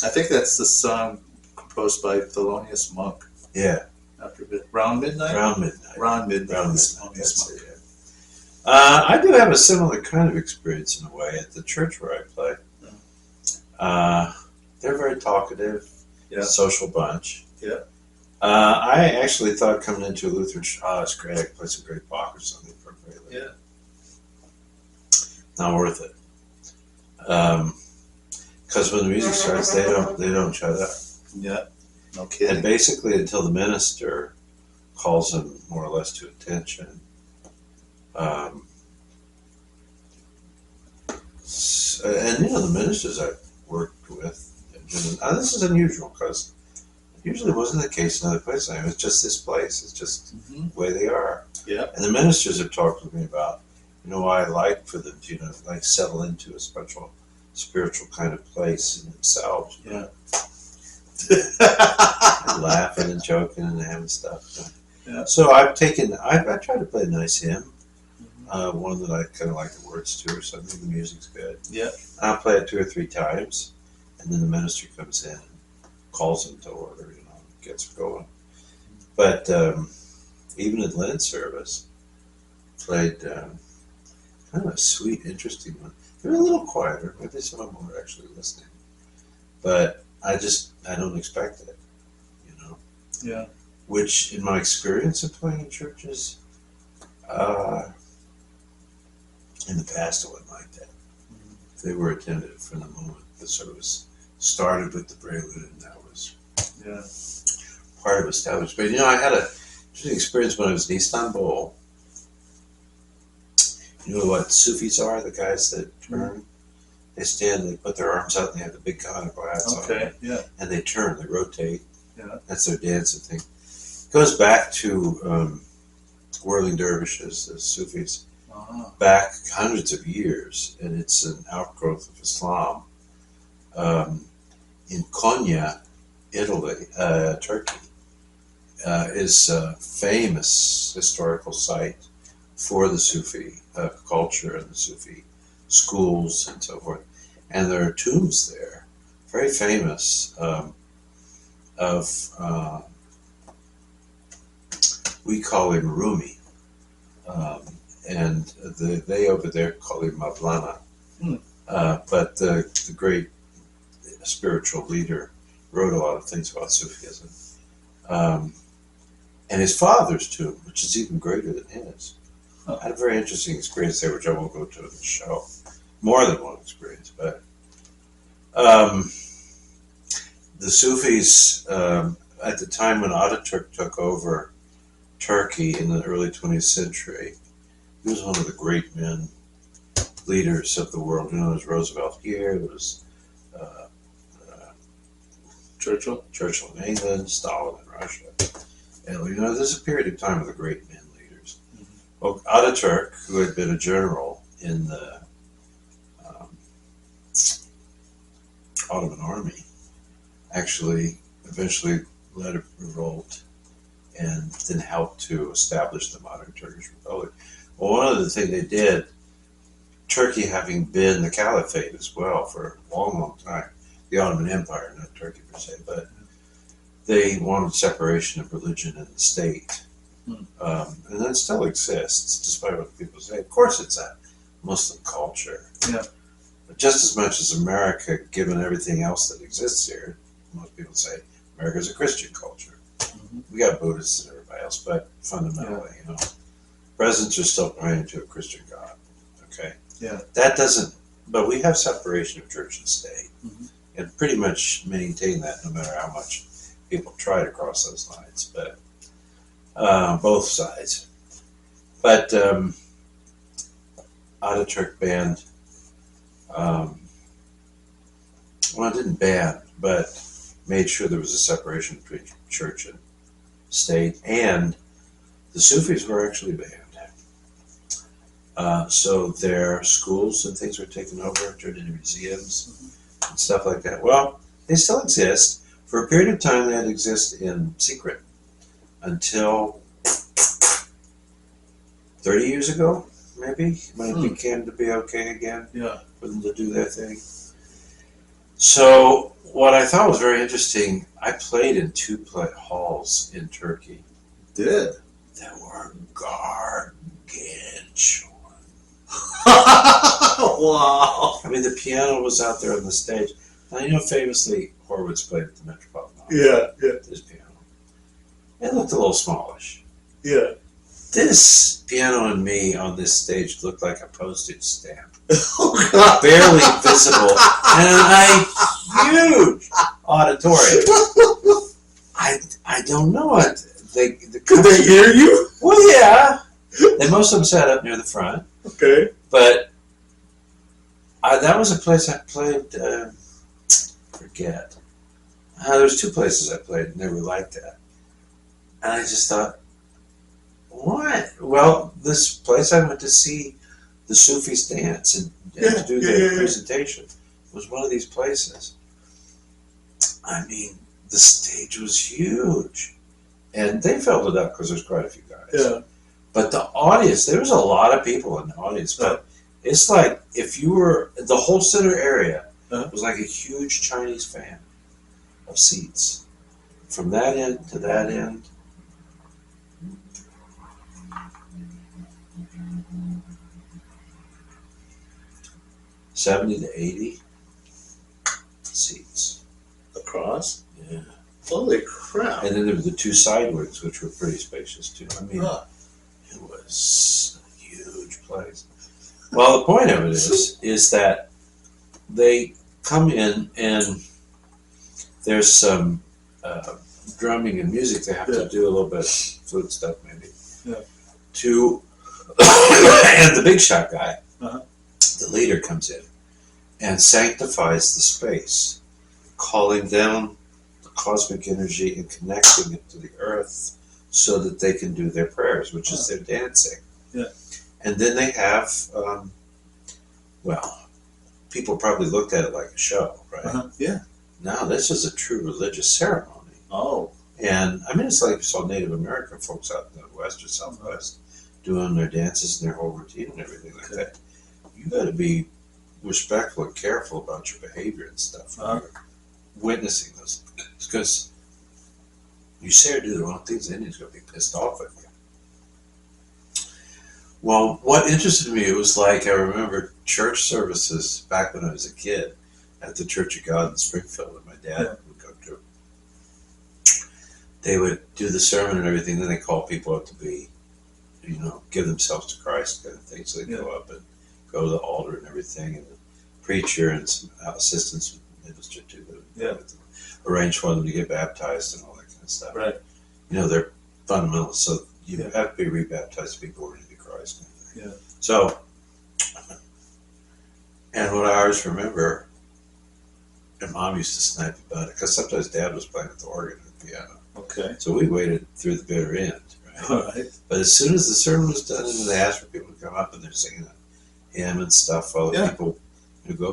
I think that's the song composed by Thelonious Monk. Yeah. After Round Midnight. Round Midnight. Round Midnight. Round Thelonious Midnight. That's Monk. it, yeah. I do have a similar kind of experience in a way at the church where I play. They're very talkative, social bunch. Yeah. I actually thought coming into a Lutheran church, it's great, I can play some great Bach or something for very late. Yeah. Not worth it. Because when the music starts, they don't shut up. Yeah. No kidding. And basically, until the minister calls them more or less to attention. And the ministers I've worked with, this is unusual because it usually wasn't the case in other places. I mean, it's just this place. It's just the way they are. Yeah. And the ministers have talked with me about, I like for them to, like settle into a special spiritual kind of place in themselves. Yeah. And laughing and joking and having stuff. Yeah. So I tried to play a nice hymn. One that I kind of like the words to or something. The music's good. Yeah. I'll play it 2 or 3 times, and then the minister comes in and calls them to order, gets going. But even at Lenten service, played kind of a sweet, interesting one. They're a little quieter. Maybe some of them are actually listening. But I don't expect it, Yeah. Which, in my experience of playing in churches, in the past, it wasn't like that. They were attentive from the moment the service started with the prelude, and that was part of establishment. But I had an interesting experience when I was in Istanbul. You know what Sufis are? The guys that turn. They stand, they put their arms out, and they have the big conical hats on. Okay. Yeah. And they turn, they rotate. Yeah. That's their dancing thing. It goes back to whirling dervishes, the Sufis. Back hundreds of years, and it's an outgrowth of Islam. In Konya, Italy, Turkey, is a famous historical site for the Sufi culture and the Sufi schools and so forth. And there are tombs there, very famous, we call him Rumi. And they over there call him Mavlana. But the great spiritual leader wrote a lot of things about Sufism. And his father's tomb, which is even greater than his. I had a very interesting experience there, which I won't go to in the show. More than one experience, but the Sufis, at the time when Ataturk took over Turkey in the early 20th century, he was one of the great men, leaders of the world. There was Roosevelt here, there was Churchill in England, Stalin in Russia. And there's a period of time of the great men leaders. Well, Ataturk, who had been a general in the Ottoman army, actually eventually led a revolt and then helped to establish the modern Turkish Republic. Well, one of the things they did, Turkey having been the caliphate as well for a long, long time, the Ottoman Empire, not Turkey per se, but they wanted separation of religion and the state. And that still exists, despite what people say. Of course it's a Muslim culture. Yeah. But just as much as America, given everything else that exists here, most people say America's a Christian culture. We got Buddhists and everybody else, but fundamentally, presidents are still praying to a Christian God. Okay? Yeah. That doesn't, but we have separation of church and state. And pretty much maintain that no matter how much people try to cross those lines, but both sides. But Ataturk banned, well, it didn't ban, but made sure there was a separation between church and state, and the Sufis were actually banned. So their schools and things were taken over, turned into museums and stuff like that. Well, they still exist. For a period of time, they had to exist in secret until 30 years ago, maybe, when it began to be okay again Yeah. for them to do their thing. So what I thought was very interesting, I played in two halls in Turkey Did. that were gargantuan. Wow. I mean, the piano was out there on the stage. Now, you know, famously, Horowitz played at the Metropolitan Opera. Yeah. His piano. It looked a little smallish. Yeah. This piano and me on this stage looked like a postage stamp. Oh, God. Barely visible. And a huge auditorium. I don't know it. Could they hear you? Well, yeah. And most of them sat up near the front. Okay. But that was a place I played, forget. There was two places I played and they were like that. And I just thought, what? Well, this place I went to see the Sufis dance and to do their presentation was one of these places. I mean, the stage was huge. And they filled it up because there's quite a few guys. Yeah. But the audience, there was a lot of people in the audience, but it's like if you were, the whole center area was like a huge Chinese fan of seats. From that end to that end. $70 to $80 seats. Across? Yeah. Holy crap. And then there were the two side wings, which were pretty spacious too. I mean, it was a huge place. Well, the point of it is that they come in and there's some drumming and music they have to do, a little bit of flute stuff maybe. Yeah. And the big shot guy, the leader, comes in and sanctifies the space, calling down the cosmic energy and connecting it to the earth so that they can do their prayers, which is their dancing. Yeah. And then they have, well, people probably looked at it like a show, right? Yeah. No, this is a true religious ceremony. Oh. And I mean, it's like you saw Native American folks out in the West or Southwest doing their dances and their whole routine and everything like that. You got to be respectful and careful about your behavior and stuff when you're witnessing those things, because you say or do the wrong things, the Indians are going to be pissed off at you. Well, what interested me, it was like I remember church services back when I was a kid at the Church of God in Springfield that my dad would go to. They would do the sermon and everything, then they call people up to be, you know, give themselves to Christ kind of thing. So they go up and go to the altar and everything, and the preacher and some assistants would minister to them, arrange for them to get baptized and all that kind of stuff. Right. You know, they're fundamental, so you have to be rebaptized to be born into Christ. Kind of thing. Yeah. So, and what I always remember, and Mom used to snipe about it, because sometimes Dad was playing at the organ and the piano. Okay. So we waited through the bitter end, right? All right. But as soon as the sermon was done, and they asked for people to come up and they're singing a hymn and stuff, while the people go,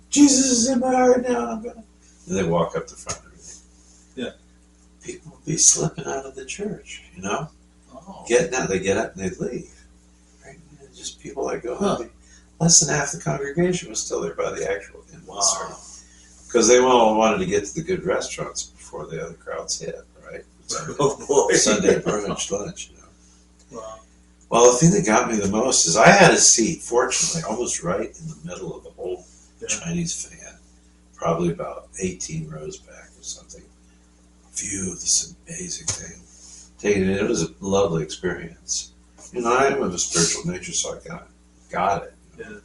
Jesus is in my heart now, and they walk up the front and everything. Yeah. People would be slipping out of the church, you know? Getting out, they get up and they leave. Right? Just people like go, less than half the congregation was still there by the actual end of the sermon. Because they all wanted to get to the good restaurants before the other crowds hit, right? Sunday brunch, lunch, you know. Wow. Well, the thing that got me the most is I had a seat, fortunately, almost right in the middle of the whole Chinese fan, probably about 18 rows back or something. View of this amazing thing. Taking it was a lovely experience. You know, I am of a spiritual nature, so I kind of got it. You know?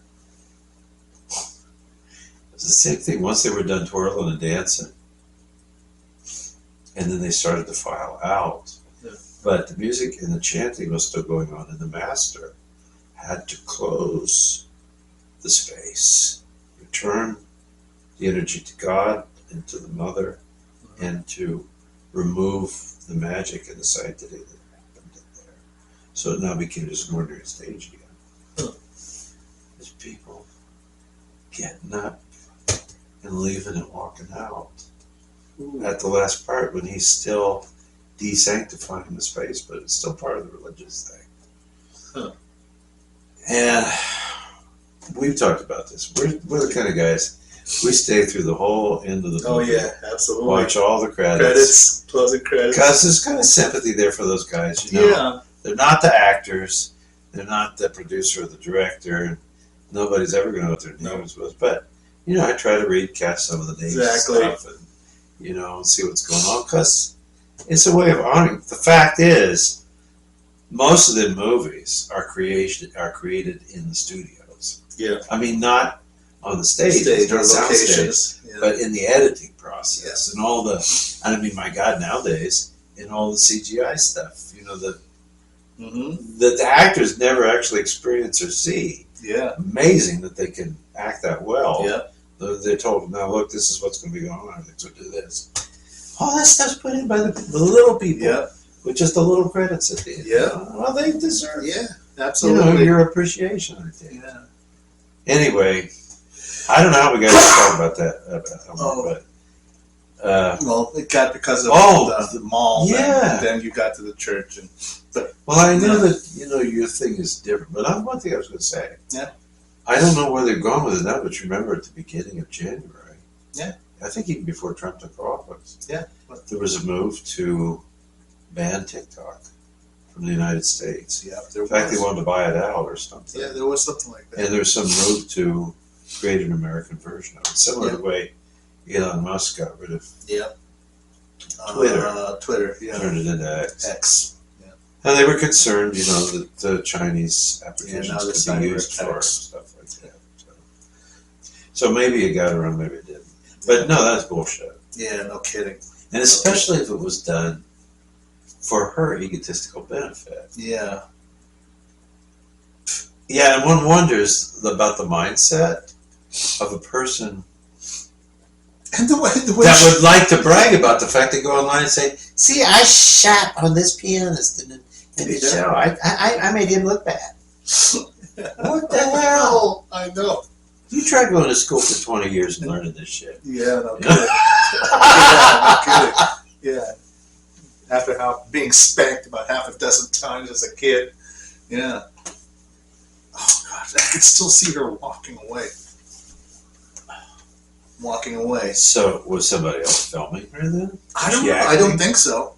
It's the same thing. Once they were done twirling and dancing, and then they started to file out. But the music and the chanting was still going on, and the master had to close the space, return the energy to God and to the mother, and to remove the magic and the sanctity that happened in there. So it now became just an ordinary stage again. There's people getting up and leaving and walking out. At the last part, when he's still desanctifying the space, but it's still part of the religious thing. Huh. And we've talked about this. We're the kind of guys, we stay through the whole end of the movie. Oh yeah, absolutely. Watch all the credits. Closing credits. Because there's kind of sympathy there for those guys, you know. Yeah. They're not the actors. They're not the producer or the director. Nobody's ever going to know what their names was. But, you know, I try to read, catch some of the names and stuff and, you know, see what's going on. Because it's a way of honoring. The fact is, most of the movies are created in the studios. Yeah. I mean, not on the stage or sound locations. stage, Yeah. but in the editing process and all the, I mean, my God, nowadays, in all the CGI stuff, you know, that the actors never actually experience or see. Yeah. Amazing that they can act that well. Yeah. They're told, now look, this is what's going to be going on. So do this. All that stuff's put in by the little people. Yeah. With just a little credits at the end. Yeah. Well, they deserve Absolutely. You know, your appreciation, I think. Yeah. Anyway, I don't know how we got to talk about that. Well, it got because of the mall. Yeah. And then you got to the church. Well, I know that, you know, your thing is different, but one thing I was going to say. Yeah. I don't know where they're going with it now, but remember at the beginning of January. Yeah. I think even before Trump took office. Yeah. There was a move to ban TikTok from the United States. Yeah. In fact, they wanted to buy it out or something. Yeah, there was something like that. And there's some move to create an American version of it, similar to the way Elon Musk got rid of Twitter. Twitter, yeah. Turned it into X. X. Yeah. And they were concerned, you know, that the Chinese applications could be used for stuff like that. So maybe it got around, maybe it didn't. But no, that's bullshit. Yeah, no kidding. And especially if it was done for her egotistical benefit. Yeah. Yeah, and one wonders about the mindset of a person and the way that would like to brag about the fact they go online and say, "See, I shot on this pianist in the show. I made him look bad." What the hell? I know. You try going to school for 20 years and learning this shit. Yeah, no kidding. Yeah, no kidding. Yeah. After being spanked about half a dozen times as a kid. Yeah. Oh gosh, I could still see her walking away. So was somebody else filming her then? I don't know. I don't think so.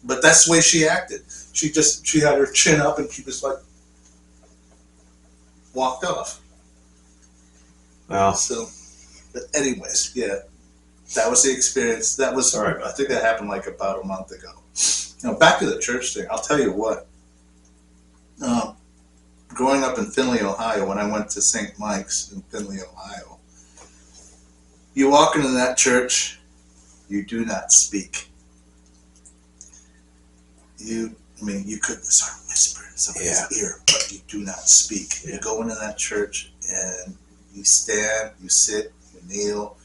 But that's the way she acted. She had her chin up and she just like walked off. Well, so, but anyways, yeah, that was the experience. That was, I think that happened like about a month ago. Now back to the church thing. I'll tell you what. Growing up in Findlay, Ohio, when I went to St. Mike's in Findlay, Ohio, you walk into that church, you do not speak. You could start whispering in somebody's ear, but you do not speak. You go into that church and you stand, you sit, you kneel,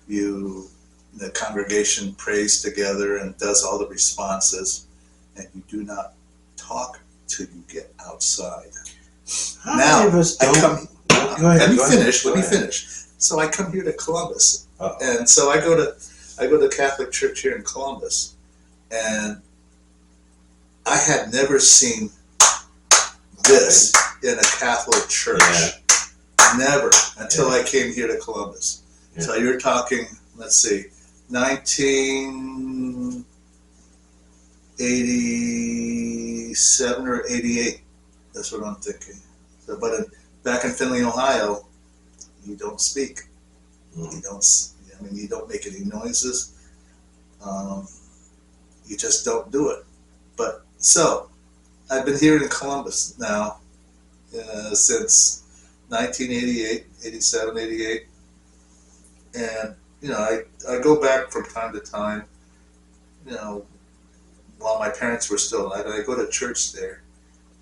the congregation prays together and does all the responses, and you do not talk till you get outside. Now, let me finish. So I come here to Columbus, and so I go to Catholic Church here in Columbus, and I had never seen this in a Catholic church. Never, until I came here to Columbus. So you're talking, let's see, 1987 or 88. That's what I'm thinking. So, but back in Findlay, Ohio, you don't speak. You don't. You don't make any noises. You just don't do it. But so, I've been here in Columbus now since 1988, 87, 88, and I go back from time to time. While my parents were still alive, I go to church there,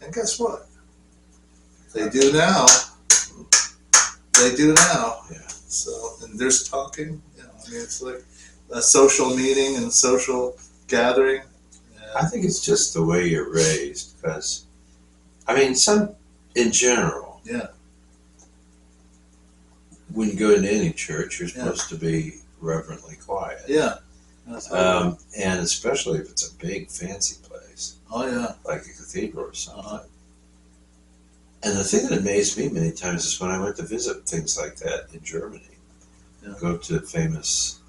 and guess what? They do now. Yeah. So, and there's talking. It's like a social meeting and social gathering. I think it's just the way you're raised, because, in general. Yeah. When you go into any church, you're supposed to be reverently quiet. Yeah. And especially if it's a big, fancy place. Oh, yeah. Like a cathedral or something. And the thing that amazed me many times is when I went to visit things like that in Germany. Yeah. Go to famous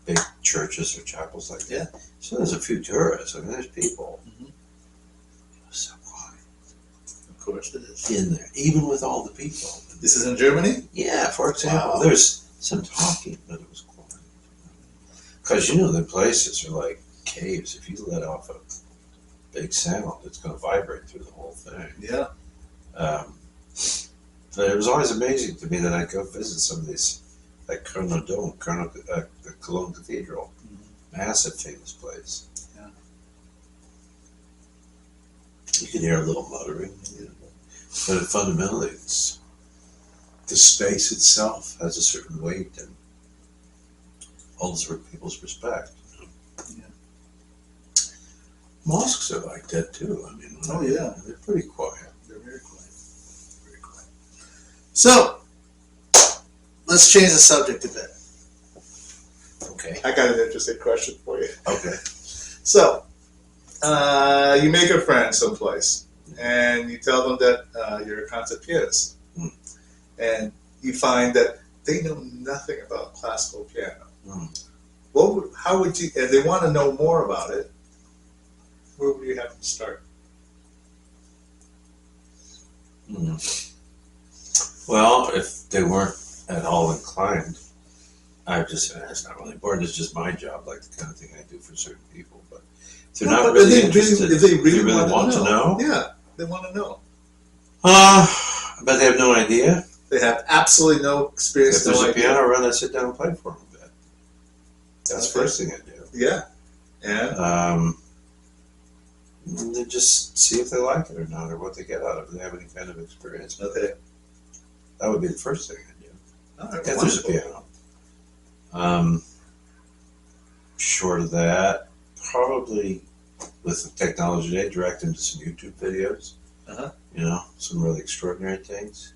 big churches or chapels like that. So there's a few tourists. I mean, there's people. It was so quiet. Of course it is. In there, even with all the people. This is in Germany? Yeah, for example. Wow. There's some talking, but it was quiet. Because, the places are like caves. If you let off a big sound, it's going to vibrate through the whole thing. Yeah. But it was always amazing to me that I'd go visit some of these, like Cologne Cathedral, massive famous place. Yeah. You can hear a little muttering, but fundamentally, it's the space itself has a certain weight and holds people's respect. Mosques are like that too. I mean, they're pretty quiet. They're very quiet. Very quiet. So, let's change the subject a bit. Okay. I got an interesting question for you. Okay. So, you make a friend someplace, and you tell them that you're a concert pianist, and you find that they know nothing about classical piano. How would you? And they want to know more about it. Where would you have them start? Well, if they weren't at all inclined, I would just say it's not really important. It's just my job, like the kind of thing I do for certain people. But if they're not really interested, if they really want to know, yeah, they want to know. But they have no idea. They have absolutely no experience. If there's a piano around, I sit down and play for them a bit. That's the first thing I do. Yeah, and then just see if they like it or not, or what they get out of it. If they have any kind of experience. Okay, that would be the first thing I do. All right, if there's a piano. Short of that, probably with the technology today, direct them to some YouTube videos. Some really extraordinary things.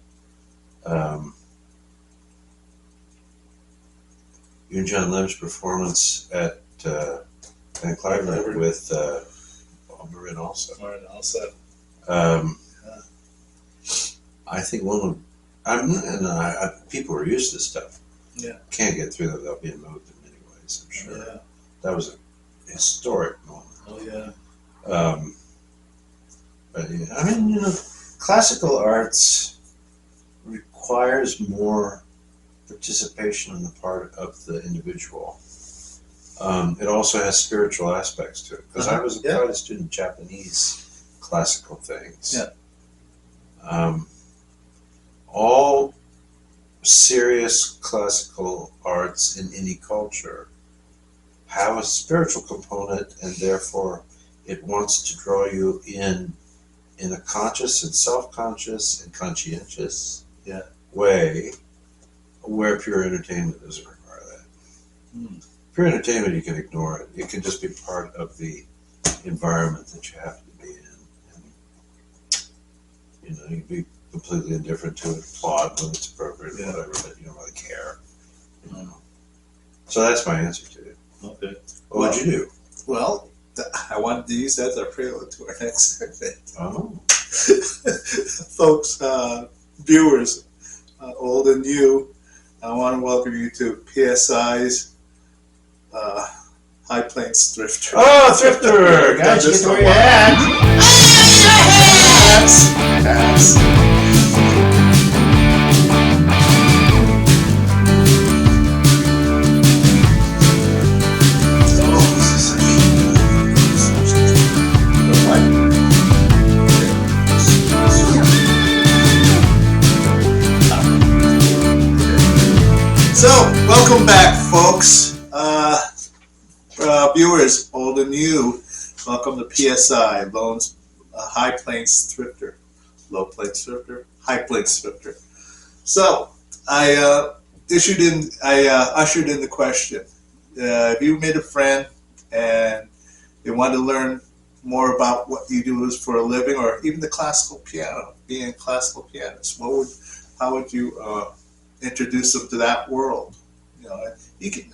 Even John Lem's performance at Van Cliburn with Marin also. I think one would. People are used to this stuff. Yeah. Can't get through that without being moved in many ways, I'm sure. Yeah. That was a historic moment. Oh, yeah. But yeah, I mean, classical arts requires more participation on the part of the individual. It also has spiritual aspects to it, because I was quite a student of Japanese classical things. Yeah. All serious classical arts in any culture have a spiritual component, and therefore it wants to draw you in a conscious and self-conscious and conscientious way, where pure entertainment doesn't require that. Pure entertainment, you can ignore it. It can just be part of the environment that you have to be in. And, you'd be completely indifferent to it, applaud when it's appropriate, whatever, but you don't really care. So that's my answer to it. Okay. What would you do? Well, I wanted to use that as a prelude to our next segment. Oh. Folks, viewers, old and new, I want to welcome you to PSI's High Plains Thrifter. Oh, Thrifter! Guys, get to react! Hats! So, welcome back, folks. Viewers, old and new, welcome to PSI, High Plains Thrifter. Low Plains Thrifter, High Plains Thrifter. So, I ushered in the question. If you made a friend and they wanted to learn more about what you do for a living, or even the classical piano, being a classical pianist, how would you introduce them to that world? You know, you can.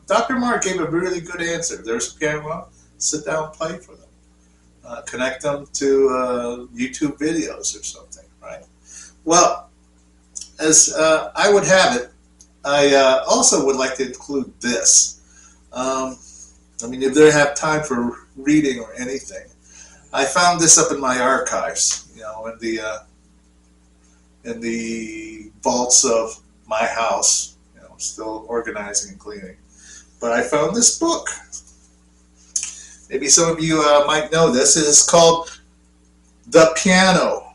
Dr. Marc gave a really good answer. There's a piano. Sit down and play for them. Connect them to YouTube videos or something, right? Well, as I would have it, I also would like to include this. I mean, if they have time for reading or anything, I found this up in my archives, you know, in the vaults of my house, you know, still organizing and cleaning. But I found this book. Maybe some of you might know this. It is called The Piano.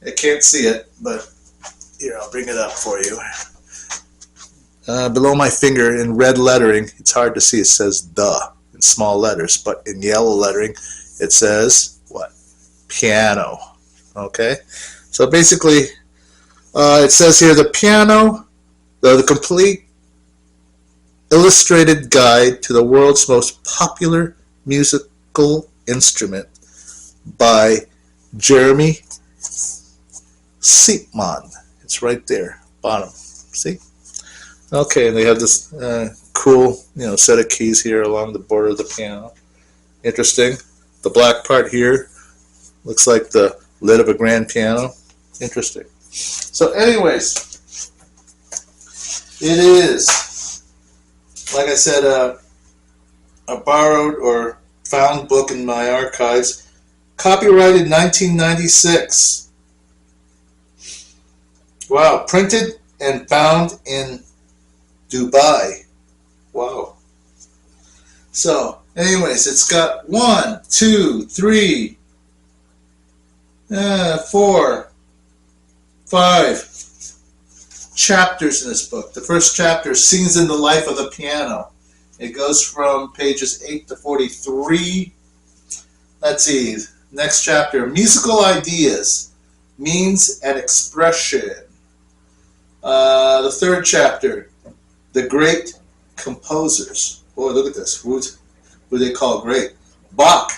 I can't see it, but here, I'll bring it up for you. Below my finger in red lettering, it's hard to see, it says "the" in small letters, but in yellow lettering, it says, what? Piano. Okay? So basically, it says here, the piano, the complete illustrated guide to the world's most popular musical instrument by Jeremy Siepman. It's right there, bottom. See? Okay, and they have this cool, you know, set of keys here along the border of the piano. Interesting. The black part here looks like the lid of a grand piano. Interesting. So, anyways, it is, like I said, a borrowed or found book in my archives, copyrighted 1996. Wow, printed and bound in Dubai. Wow. So, anyways, it's got 1, 2, 3, 4, 5 chapters in this book. The first chapter, Scenes in the Life of the Piano. It goes from pages 8 to 43. Let's see. Next chapter, Musical Ideas, Means and Expression. The third chapter, The Great Composers. Boy, look at this. Who they call great? Bach,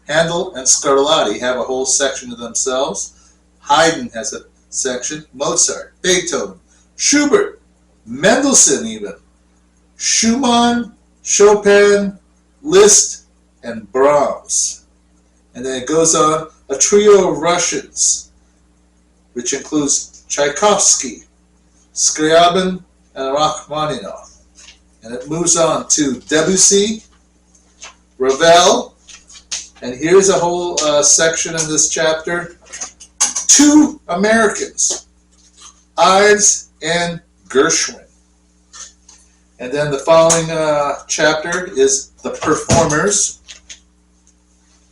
Handel, and Scarlatti have a whole section to themselves. Haydn has a section. Mozart, Beethoven, Schubert, Mendelssohn even, Schumann, Chopin, Liszt, and Brahms. And then it goes on, a trio of Russians, which includes Tchaikovsky, Scriabin, and Rachmaninoff. And it moves on to Debussy, Ravel, and here's a whole section in this chapter. 2 Americans, Ives and Gershwin. And then the following chapter is The Performers,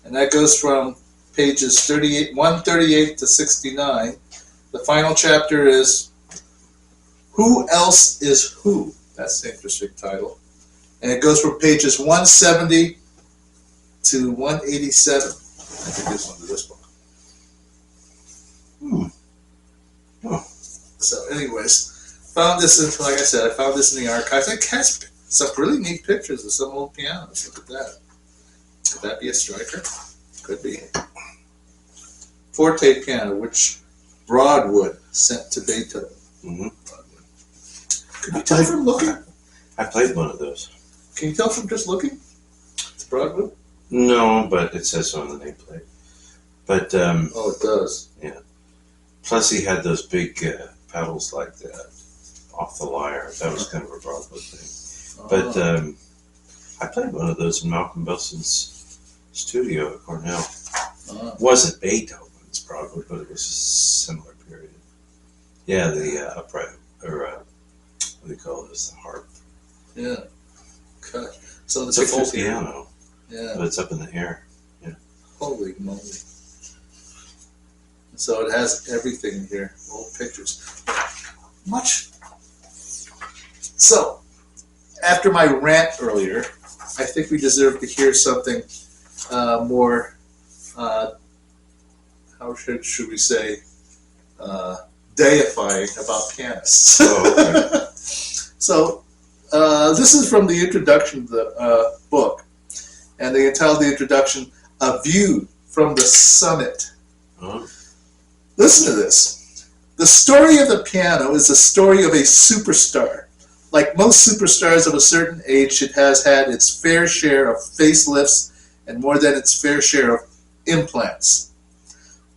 and that goes from pages 138 to 69. The final chapter is Who Else Is Who? That's the interesting title. And it goes from pages 170 to 187. I think this one to this book. Oh. So, anyways, found this in, like I said, I found this in the archives. It has some really neat pictures of some old pianos. Look at that. Could that be a striker? Could be. Forte piano, which Broadwood sent to Beethoven. Mm-hmm. Could you tell from looking? I played one of those. Can you tell from just looking? It's Broadwood? No, but it says so on the nameplate. But oh, it does. Yeah. Plus, he had those big pedals like that off the lyre. That was kind of a Broadwood thing. But I played one of those in Malcolm Belson's studio at Cornell. Wasn't Beethoven's Broadwood, but it was a similar period. Yeah, the upright, or what do they call this? The harp. Yeah. Okay. So it's a full piano. Yeah. But it's up in the air. Yeah. Holy moly. So it has everything here. Old pictures. Much. So, after my rant earlier, I think we deserve to hear something more, how should we say, deifying about pianists. Oh, okay. So, this is from the introduction to the book, and they entitled the introduction, A View from the Summit. Uh-huh. Listen to this. The story of the piano is the story of a superstar, Like most superstars of a certain age, it has had its fair share of facelifts and more than its fair share of implants.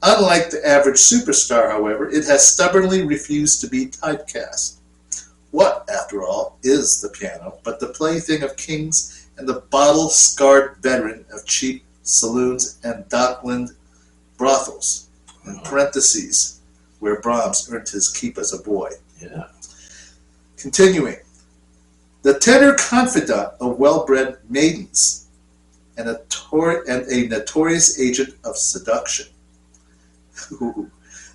Unlike the average superstar, however, it has stubbornly refused to be typecast. What, after all, is the piano but the plaything of kings and the bottle-scarred veteran of cheap saloons and Dockland brothels, in parentheses, where Brahms earned his keep as a boy. Yeah. Continuing, the tenor confidant of well-bred maidens and a notorious agent of seduction.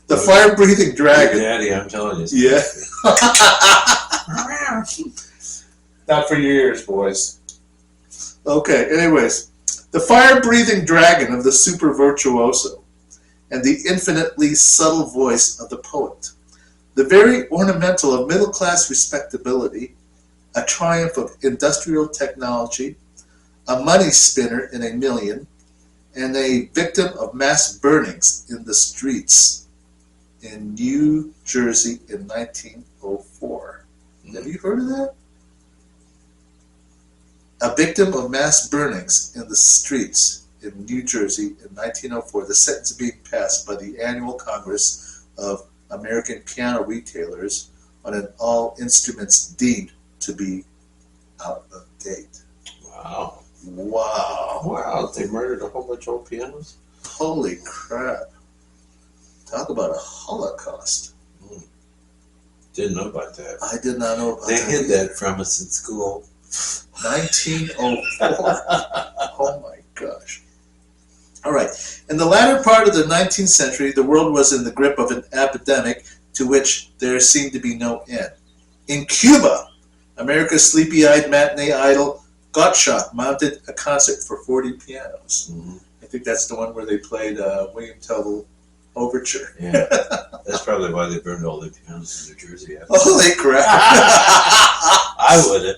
The fire-breathing dragon. Daddy, I'm telling you. Yeah. Not for your ears, boys. Okay, anyways. The fire-breathing dragon of the super virtuoso and the infinitely subtle voice of the poet. The very ornamental of middle-class respectability, a triumph of industrial technology, a money spinner in a million, and a victim of mass burnings in the streets in New Jersey in 1904. Have you heard of that? A victim of mass burnings in the streets in New Jersey in 1904, the sentence being passed by the annual Congress of American Piano Retailers on an all instruments deemed to be out of date. Wow. Wow. Wow, they murdered a whole bunch of old pianos? Holy crap. Talk about a Holocaust. Didn't know about that. I did not know about They that. hid that from us in school. 1904. Oh my gosh. All right. In the latter part of the 19th century, the world was in the grip of an epidemic to which there seemed to be no end. In Cuba, America's sleepy-eyed matinee idol Gottschalk mounted a concert for 40 pianos. Mm-hmm. I think that's the one where they played William Tell Overture. Yeah, that's probably why they burned all the pianos in New Jersey. Holy crap. I wouldn't.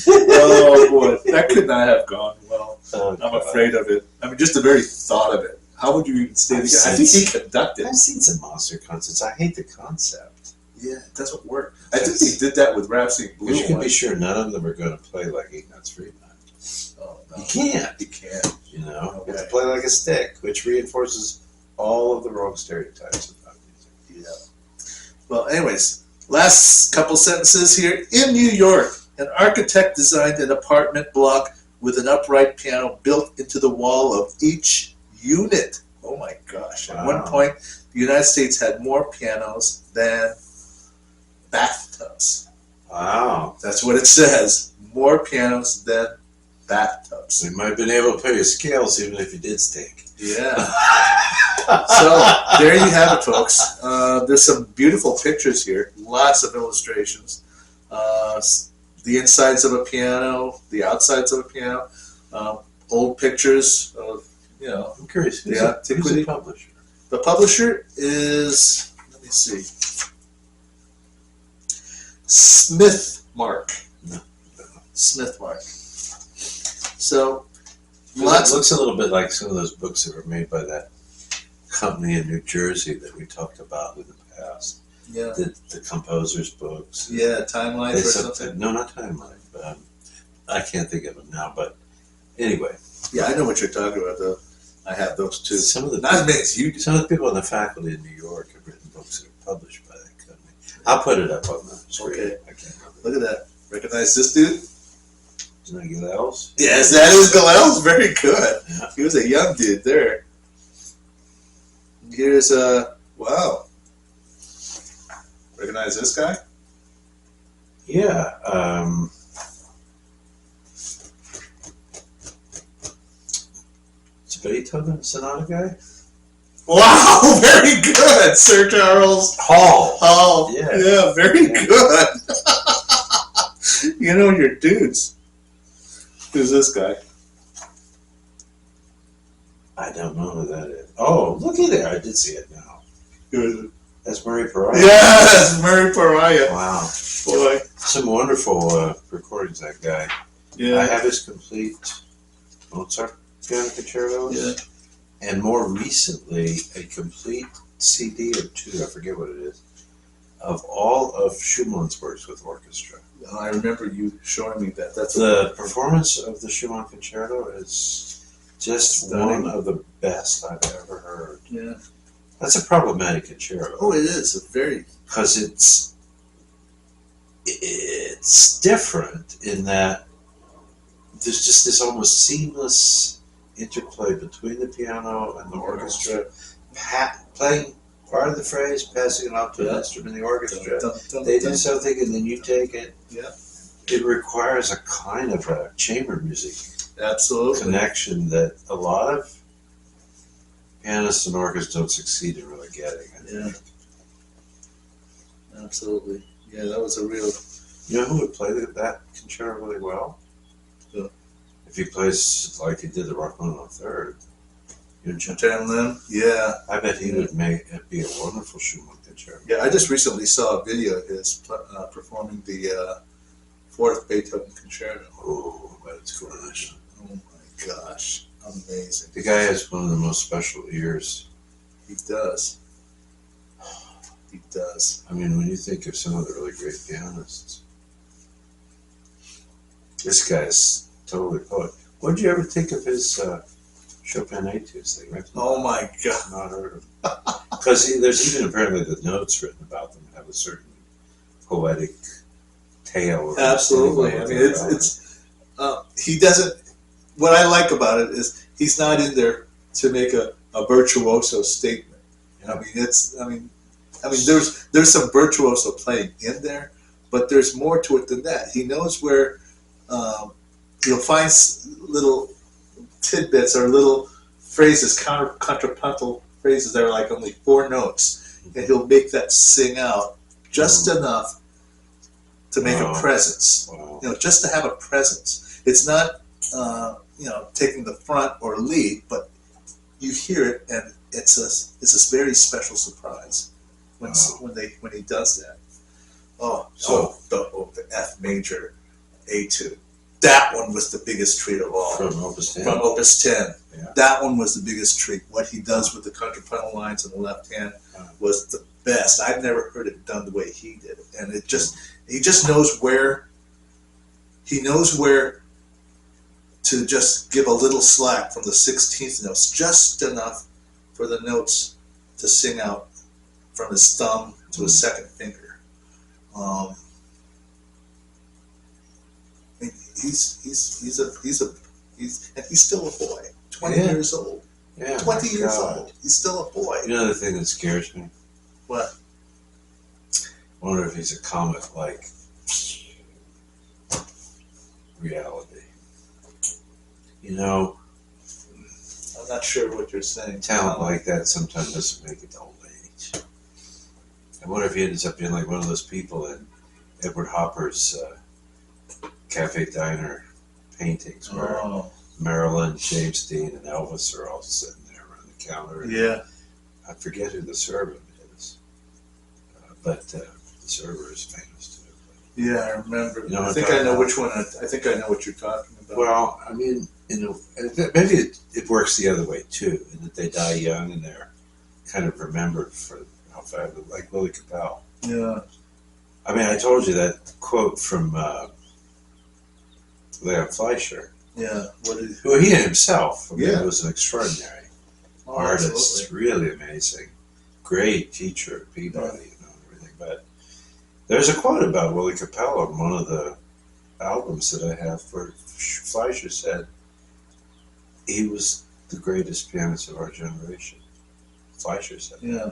Oh boy, that could not have gone well. Oh, I'm afraid of it. I mean, just the very thought of it. How would you even stay together? I think he conducted. I've seen some monster concerts. I hate the concept. Yeah, it doesn't work. I think they did that with Rhapsody Blue. Because you can be sure none of them are going to play like Ignaz Friedman. Oh, no. You can't. You can't. You know, Okay. you have to play like a stick, which reinforces all of the wrong stereotypes about music. Yeah. Well, anyways, last couple sentences here. In New York, an architect designed an apartment block with an upright piano built into the wall of each unit. Oh my gosh. At one point, the United States had more pianos than bathtubs. Wow. That's what it says. More pianos than bathtubs. We might have been able to play your scales even if you did stink. Yeah. So there you have it, folks. There's some beautiful pictures here. Lots of illustrations. The insides of a piano, the outsides of a piano, old pictures of, you know. I'm curious. Who's Yeah, the publisher? The publisher is, let me see, Smith Marc. No. Smith Marc. So, It lots of, looks a little bit like some of those books that were made by that company in New Jersey that we talked about in the past. yeah, The composer's books. yeah, Timeline or something. No, not Timeline. But I can't think of them now. But anyway, Yeah, I know what you're talking about, though. I have those too. some of the Not as many as you do. some of the people on the faculty in New York have written books that are published by that company. I'll put it up on the screen. Okay. I can't remember. Look at that. Recognize this dude? Isn't that Gilels? Yes, that is Galel's. Very good. He was a young dude there. Here's wow. Recognize this guy? Yeah. It's a Beethoven Sonata guy? Wow, very good, Sir Charles Hall. Hall. Yeah. Yeah, very good. You know your dudes. Who's this guy? I don't know who that is. Oh, looky there. I did see it now. Who is it? That's Murray Pariah. Yes, Murray Pariah. Wow. Boy. Some wonderful recordings, that guy. Yeah. I have his complete Mozart piano concertos. Yeah. And more recently, a complete CD or two, I forget what it is, of all of Schumann's works with orchestra. I remember you showing me that. That's The performance of the Schumann Concerto is just Stunning. one of the best I've ever heard. Yeah. That's a problematic concerto. Oh, it is a very Because it's different in that there's just this almost seamless interplay between the piano and the orchestra, playing part of the phrase, passing it off to an instrument in the orchestra. They do something and then you take it. Yeah. It requires a kind of a chamber music Absolutely connection that a lot of pianists and orchestras don't succeed in really getting. Yeah. Absolutely. Yeah, that was a real. You know who would play that concerto really well? Who? If he plays like he did the Rachmaninoff Third. Jan Lim? Yeah. I bet he would make it be a wonderful Schumann concerto. Yeah, I just recently saw a video of his performing the Fourth Beethoven Concerto. Oh, but it's gorgeous. Oh my gosh, amazing! The guy has one of the most special ears. He does. He does. I mean, when you think of some of the really great pianists, this guy's totally poet. What did you ever think of his Chopin Etudes thing? Right? Oh my God! Not heard of him. Because there's even apparently the notes written about them have a certain poetic tale. Or Absolutely. I mean, it's he doesn't. What I like about it is he's not in there to make a virtuoso statement. Yeah. I mean, there's some virtuoso playing in there, but there's more to it than that. He knows where he'll find little tidbits or little phrases, contrapuntal phrases that are like only 4 notes, and he'll make that sing out just enough to make a presence. Wow. Just to have a presence. It's not taking the front or lead, but you hear it, and it's a very special surprise when he does that. The F major Etude. That one was the biggest treat of all. From Opus 10. From Opus 10. Yeah. That one was the biggest treat. What he does with the contrapuntal lines on the left hand was the best. I've never heard it done the way he did it. And he just knows where to just give a little slack from the 16th notes, just enough for the notes to sing out from his thumb to his second finger. He's still a boy. 20 years old. Yeah, 20 years old. He's still a boy. You know the thing that scares me? What? I wonder if he's a comet like reality. I'm not sure what you're saying. Talent like that sometimes doesn't make it to old age. I wonder if he ends up being like one of those people in Edward Hopper's Cafe Diner paintings where Marilyn, James Dean, and Elvis are all sitting there around the counter. Yeah. I forget who the servant is, but the server is famous too. Yeah, I remember. You know I think I know which one. I think I know what you're talking about. Well, I mean, maybe it works the other way too, in that they die young and they're kind of remembered for how fabulous, like Willie Capel. Yeah. I mean, I told you that quote from Leon Fleischer. Yeah. Well, he himself, Yeah. was an extraordinary artist, absolutely. really amazing, great teacher at Peabody, and everything. But there's a quote about Willie Capel on one of the albums that I have where Fleischer said he was the greatest pianist of our generation. Fleischer said. Yeah.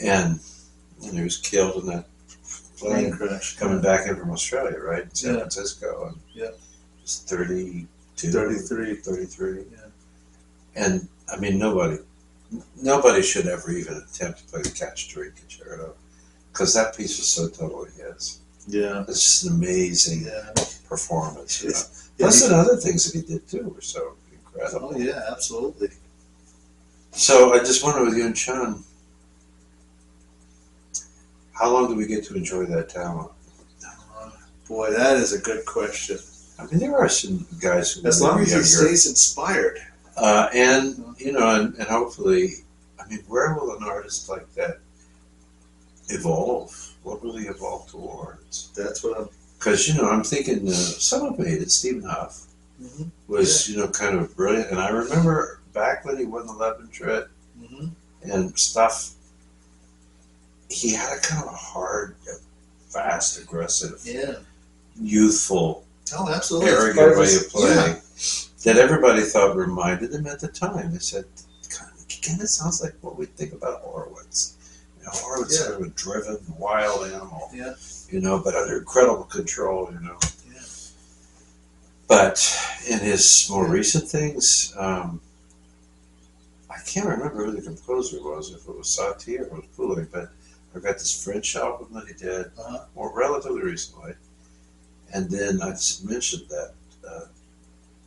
And he was killed in that plane crash. coming back in from Australia, right? In San Yeah. Francisco. And Yeah. it was 32. 33. Yeah. And I mean, nobody should ever even attempt to play the Catch String Concerto because that piece was so totally his. Yeah. It's just an amazing performance. Yeah, Plus, the other things that he did too were so incredible. Oh yeah, absolutely. So I just wonder with you and Sean, how long do we get to enjoy that talent? Boy, that is a good question. I mean, there are some guys who As long as he stays inspired. and hopefully, I mean, where will an artist like that evolve? What will he evolve towards? That's what Because, I'm thinking someone made it, Stephen Huff, was, kind of brilliant. And I remember back when he won the Leventritt and stuff, he had a kind of a hard, fast, aggressive, youthful, arrogant way of playing that everybody thought reminded him at the time. They said, kind of sounds like what we think about Horowitz. Horowitz is kind of a driven, wild animal, but under incredible control, But in his more recent things, I can't remember who the composer was, if it was Satie or it was Boulez, but I got this French album that he did more relatively recently. And then I just mentioned that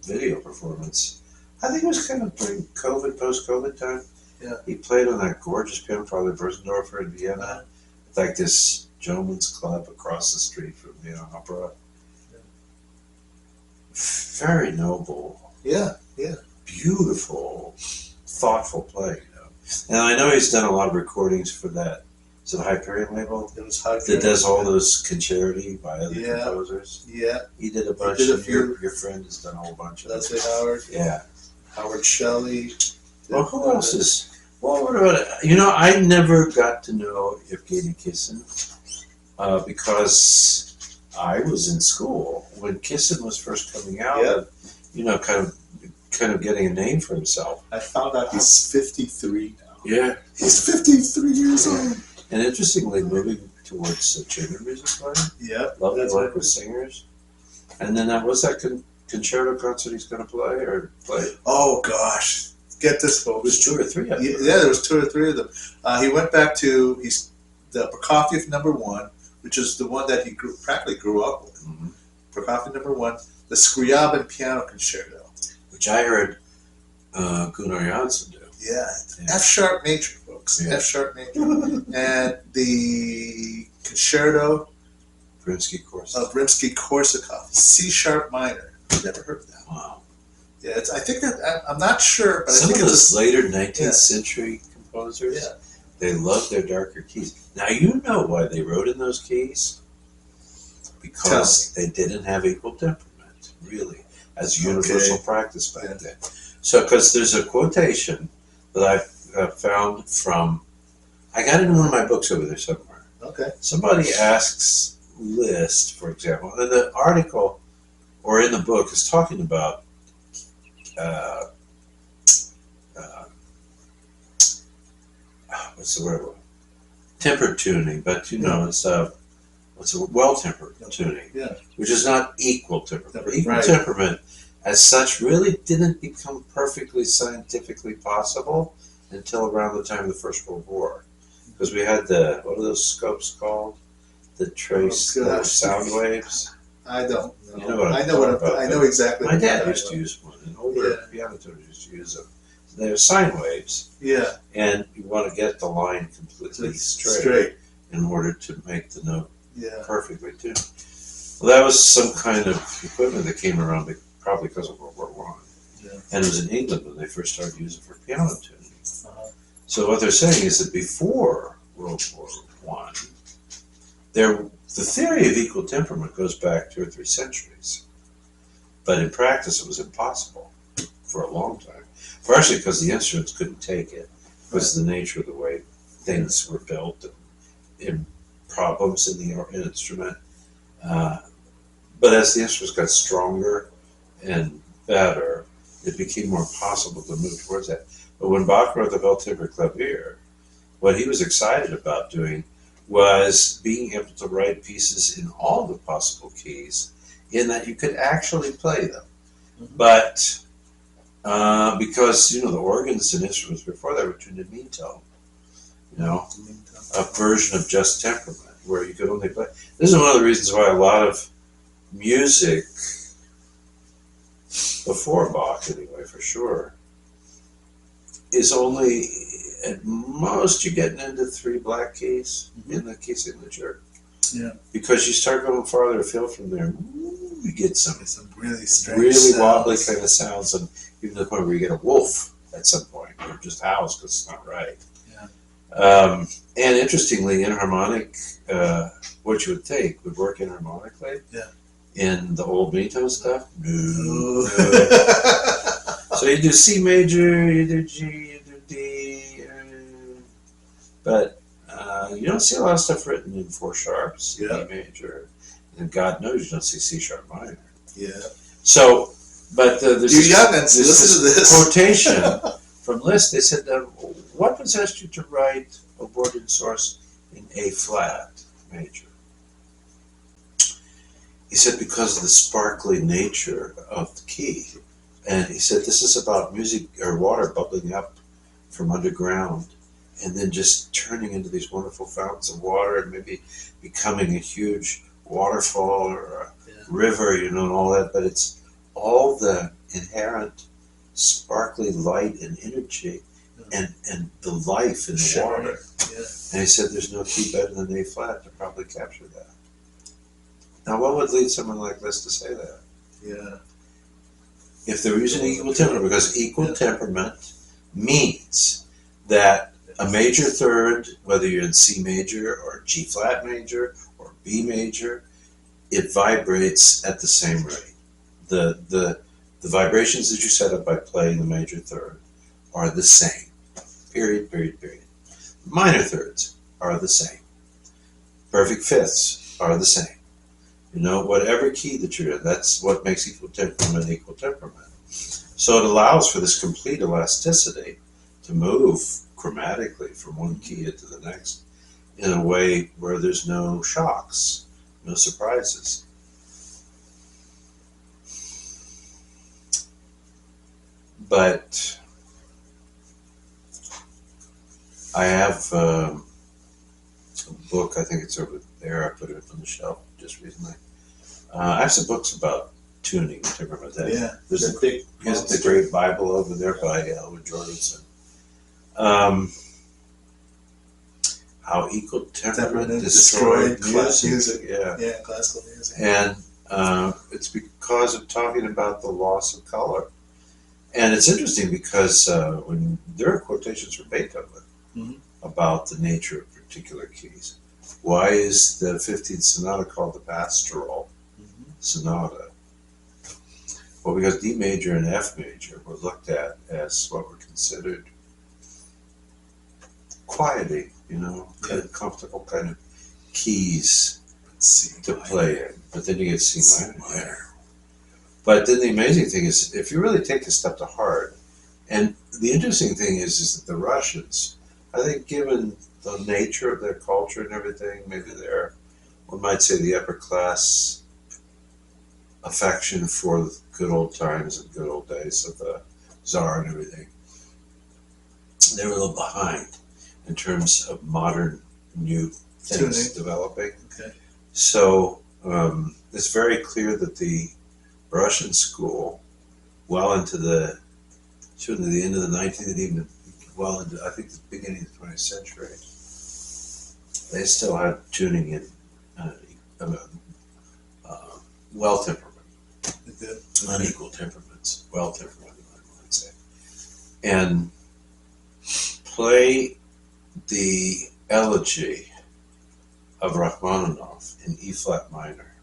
video performance. I think it was kind of during COVID, post-COVID time. Yeah. He played on that gorgeous piano, probably Berzendorfer in Vienna, like this gentleman's club across the street from the opera. Yeah. Very noble. Yeah. Beautiful, thoughtful play, And I know he's done a lot of recordings for that. Is it a Hyperion label? It was Hyperion. That does all those concerti by other composers. Yeah. He did a bunch. Your friend has done a whole bunch of Leslie Howard. Yeah. Howard Shelley. Well, who else is? Well, what about it? I never got to know Evgeny Kissin because I was in school when Kissin was first coming out. And, kind of getting a name for himself. I found out he's 53 now. Yeah, he's 53 years old. And interestingly, moving towards chamber music playing. Yeah, love to work with singers. And then was that concerto concert he's going to play? Oh gosh, get this, folks. It was 2 or 3 of them. Yeah, there was 2 or 3 of them. He went back to the Prokofiev No. 1, which is the one that he practically grew up with. Prokofiev No. 1, the Scriabin Piano Concerto, which I heard Gunnar Jansson do. Yeah, F sharp major, folks. F sharp major, and the Concerto of Rimsky-Korsakov, C sharp minor. I've never heard of that. Wow. Yeah, I think that I'm not sure, but some I think of those later 19th century composers, they love their darker keys. Now you know why they wrote in those keys, because they didn't have equal temperament, really, as universal practice back then. So, because there's a quotation that I found from, I got it in one of my books over there somewhere. Okay. Somebody asks Liszt, for example, and the article or in the book is talking about what's the word? Tempered tuning, but it's what's a well-tempered tuning, which is not equal temperament. Equal temperament, as such, really didn't become perfectly scientifically possible until around the time of the First World War, because we had what are those scopes called? That trace sound waves. I don't know. You know what I know exactly. My dad used to use one, and older piano tuners used to use them. They're sine waves. Yeah. And you want to get the line completely straight in order to make the note perfectly tuned. Well, that was some kind of equipment that came around probably because of World War I. Yeah. And it was in England when they first started using it for piano tuning. So what they're saying is that before World War I, the theory of equal temperament goes back 2 or 3 centuries. But in practice, it was impossible for a long time. Partially because the instruments couldn't take it, because of the nature of the way things were built and problems in the instrument. But as the instruments got stronger and better, it became more possible to move towards that. But when Bach wrote the Well-Tempered Clavier, what he was excited about doing was being able to write pieces in all the possible keys, in that you could actually play them. But because the organs and instruments before that were tuned in mean tone, a version of just temperament where you could only play. This is one of the reasons why a lot of music before Bach, anyway, for sure, is only at most you're getting into 3 black keys in the key signature. Yeah. Because you start going farther afield from there, you get some really strange, really wobbly kind of sounds, and even to the point where you get a wolf at some point, or just howls because it's not right. And interestingly, inharmonic, what you would think would work inharmonically in the old Beethoven stuff. No. So you do C major, you do G, you do D, but you don't see a lot of stuff written in 4 sharps, D major, and God knows you don't see C sharp minor. Yeah. So, but there's this quotation from Liszt. They said, "What possessed you to write Aborted Source in A flat major?" He said, "Because of the sparkly nature of the key." And he said, "This is about music or water bubbling up from underground and then just turning into these wonderful fountains of water and maybe becoming a huge waterfall or a river, and all that. But it's all the inherent sparkly light and energy and the life in the water." And he said, "There's no key better than A flat to probably capture that." Now, what would lead someone like this to say that? Yeah. If they're using equal temperament, because equal temperament means that a major third, whether you're in C major or G flat major or B major, it vibrates at the same rate. The vibrations that you set up by playing the major third are the same. Period, period, period. Minor thirds are the same. Perfect fifths are the same. Whatever key that you're in, that's what makes equal temperament. So it allows for this complete elasticity to move chromatically from one key into the next in a way where there's no shocks, no surprises. But I have a book, I think it's over there, I put it on the shelf just recently. I have some books about tuning and temperament. There's the Great Bible over there by Elmer Jorgensen. How Equal Temperament Destroyed Music. Yeah, classical music. And it's because of talking about the loss of color. And it's interesting because when there are quotations from Beethoven about the nature of particular keys. Why is the 15th sonata called the Pastoral Sonata? Well, because D major and F major were looked at as what were considered quieting, kind of comfortable kind of keys to play in. But then you get C minor. But then the amazing thing is, if you really take this stuff to heart, and the interesting thing is that the Russians, I think given the nature of their culture and everything, maybe they're, one might say, the upper class affection for the good old times and good old days of the Tsar and everything. They were a little behind in terms of modern new things developing. So it's very clear that the Russian school, well into the end of the 19th and even well into, I think, the beginning of the 20th century, they still had tuning in well temperament, unequal temperaments, well temperament, I might say, and play the elegy of Rachmaninoff in E flat minor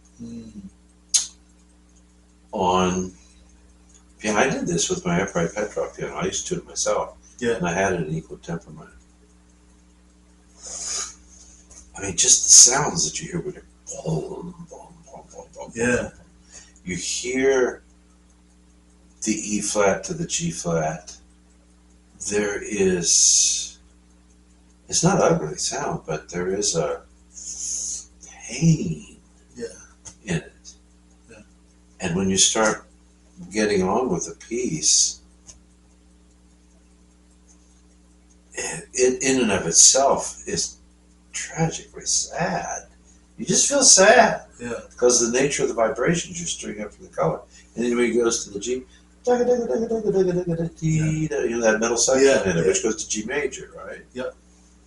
on piano. I did this with my upright Petrov piano. I used to do it myself, and I had it in equal temperament. I mean, just the sounds that you hear with it. Boom, boom, boom, boom, boom, boom. You hear the E flat to the G flat. There is, it's not ugly sound, but there is a pain in it. And when you start getting on with a piece, it in and of itself is tragically sad. You just feel sad because of the nature of the vibrations you're stringing up from the color. And then when he goes to the G, that middle section in it, which goes to G major, right?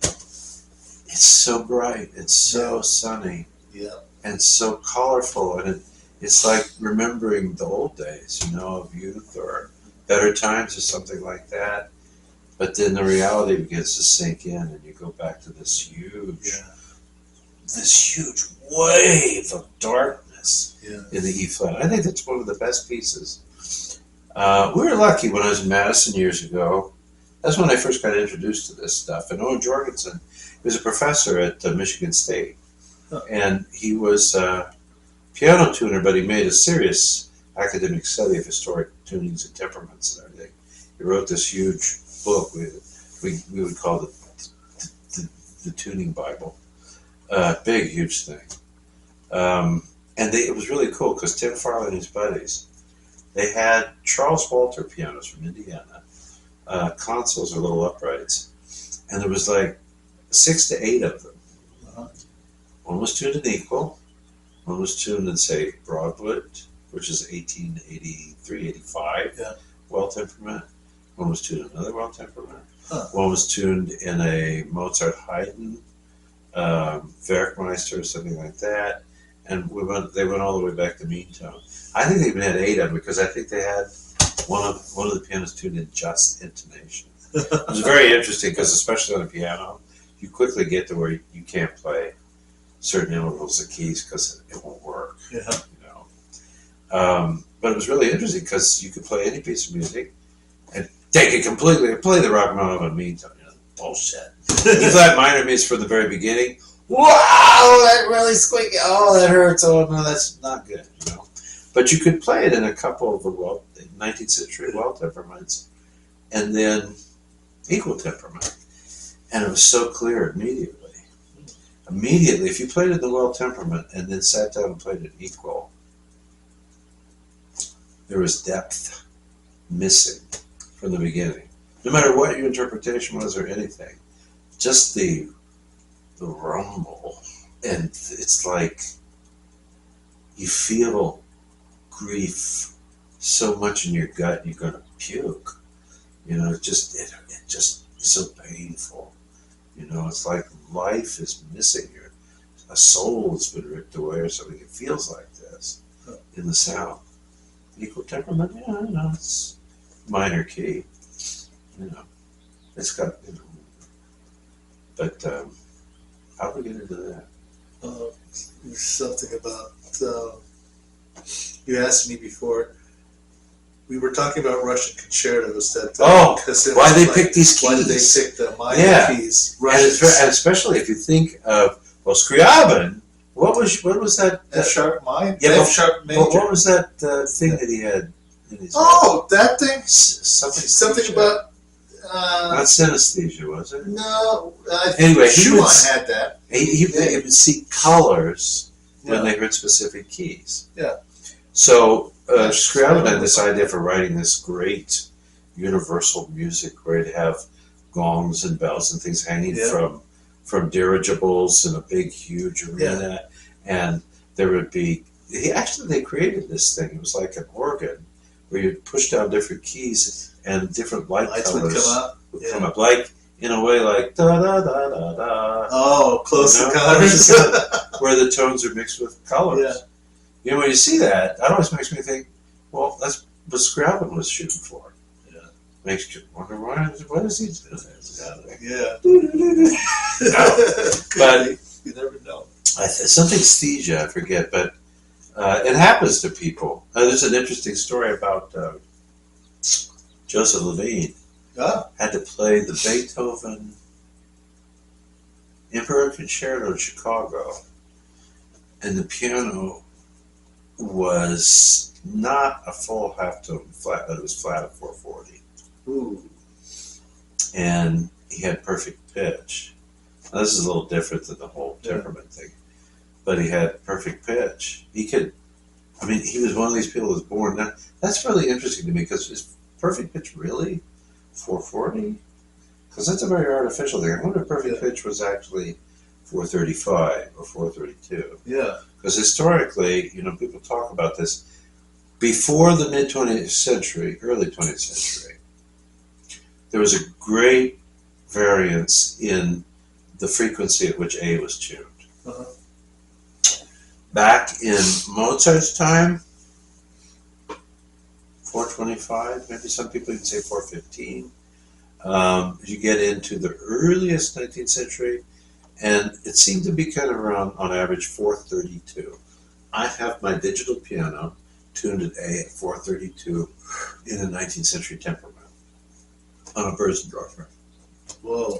It's so bright, it's so sunny, and so colorful, and it's like remembering the old days, of youth or better times or something like that. But then the reality begins to sink in, and you go back to this huge wave of darkness in the E flat. I think that's one of the best pieces. We were lucky when I was in Madison years ago. That's when I first got introduced to this stuff. And Owen Jorgensen was a professor at Michigan State. And he was a piano tuner, but he made a serious academic study of historic tunings and temperaments and everything. He wrote this huge book. We would call it the Tuning Bible. Big, huge thing. And it was really cool because Tim Farley and his buddies, they had Charles Walter pianos from Indiana, consoles or little uprights, and there was like 6 to 8 of them. One was tuned in equal, one was tuned in, say, Broadwood, which is 1883, 85 well temperament. One was tuned in another well temperament. One was tuned in a Mozart Haydn, Werkmeister, or something like that. And they went all the way back to mean tone. I think they even had 8 of them because I think they had one of the pianos tuned in just intonation. It was very interesting because, especially on a piano, you quickly get to where you can't play certain intervals of keys because it won't work. You know. But it was really interesting because you could play any piece of music and take it completely and play the Rachmaninoff on mean tone. You know, bullshit. E flat minor means from the very beginning. Wow, that really squeaky. Oh, that hurts. Oh, no, that's not good. You know, but you could play it in a couple of the 19th century well temperaments, and then equal temperament, and it was so clear immediately. Immediately, if you played it in the well temperament and then sat down and played it equal, there was depth missing from the beginning. No matter what your interpretation was or anything, just the rumble, and it's like you feel grief so much in your gut you're gonna puke. You know, it just is so painful. You know, it's like life is missing you. A soul has been ripped away or something. It feels like this in the sound. Equal temperament, yeah, you know, it's minor key. You know, it's got, you know, but how do we get into that? There's something about, you asked me before, we were talking about Russian concertos. That why they pick these keys? Why did they pick the minor keys? And especially if you think of Scriabin, what was that? F sharp minor. Yeah, F sharp major. What was that thing that he had in his? That thing. Something about. Not synesthesia, was it? No. Anyway, Schumann had that. He would see colors when they heard specific keys. Yeah. So Scriabin had this idea for writing this great universal music where he'd have gongs and bells and things hanging from dirigibles in a big, huge arena, and there would be. They created this thing. It was like an organ where you'd push down different keys and different lights colors would come up, like in a way like da da da da da. Oh, close encounters, where the tones are mixed with colors. Yeah. You know, when you see that always makes me think, well, that's what Scriabin was shooting for. Yeah. Makes you wonder why is he doing this? Yeah. No. But you never know. Something sthesia, I forget, but it happens to people. There's an interesting story about Joseph Levine. Had to play the Beethoven Emperor Concerto in Chicago, and the piano was not a full halftone flat, but it was flat at 440. Ooh. And he had perfect pitch. Now, this is a little different than the whole temperament thing, but he had perfect pitch. He was one of these people who was born. Now, that's really interesting to me because is perfect pitch really 440? Because that's a very artificial thing. I wonder if perfect pitch was actually 435 or 432. Yeah. Because historically, you know, people talk about this. Before the mid-20th century, early 20th century, there was a great variance in the frequency at which A was tuned. Back in Mozart's time, 425, maybe some people even say 415. You get into the earliest 19th century, and it seemed to be kind of around, on average, 432. I have my digital piano tuned at A at 432 in a 19th century temperament on a Börsendorfer. Whoa.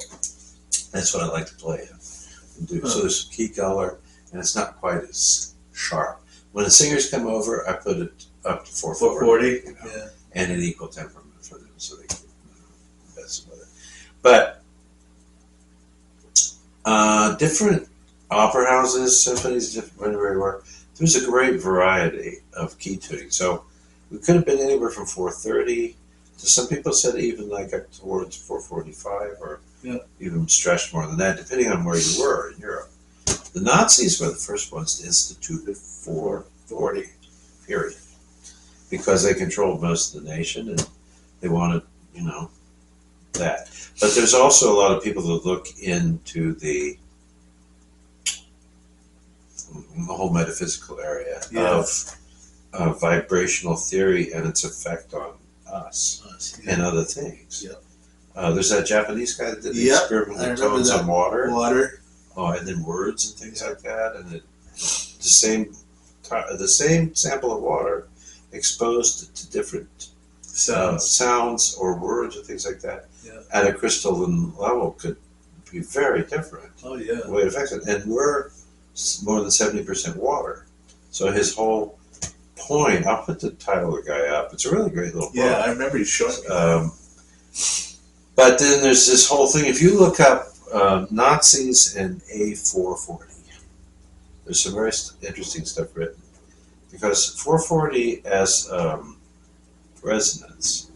That's what I like to play in. So there's some key color, and it's not quite as sharp. When the singers come over, I put it up to 440, Yeah. and an equal temperament for them, so they can mess with it. But different opera houses, symphonies, different everywhere. There's a great variety of key tuning. So we could have been anywhere from 430 to, some people said, even like up towards 445, or even stretched more than that, depending on where you were in Europe. The Nazis were the first ones to institute 440, period, because they controlled most of the nation and they wanted, that. But there's also a lot of people that look into the whole metaphysical area of vibrational theory and its effect on us and other things. There's that Japanese guy that did the experiment with tones on water. And then words and things like that, and the same sample of water exposed to different sounds or words or things like that at a crystalline level could be very different. Oh yeah. The way it affects it, and we're more than 70% water. So his whole point, I'll put the title of the guy up. It's a really great little book. Yeah, I remember you showing me. But then there's this whole thing. If you look up Nazis and A440, there's some very interesting stuff written, because 440 as resonance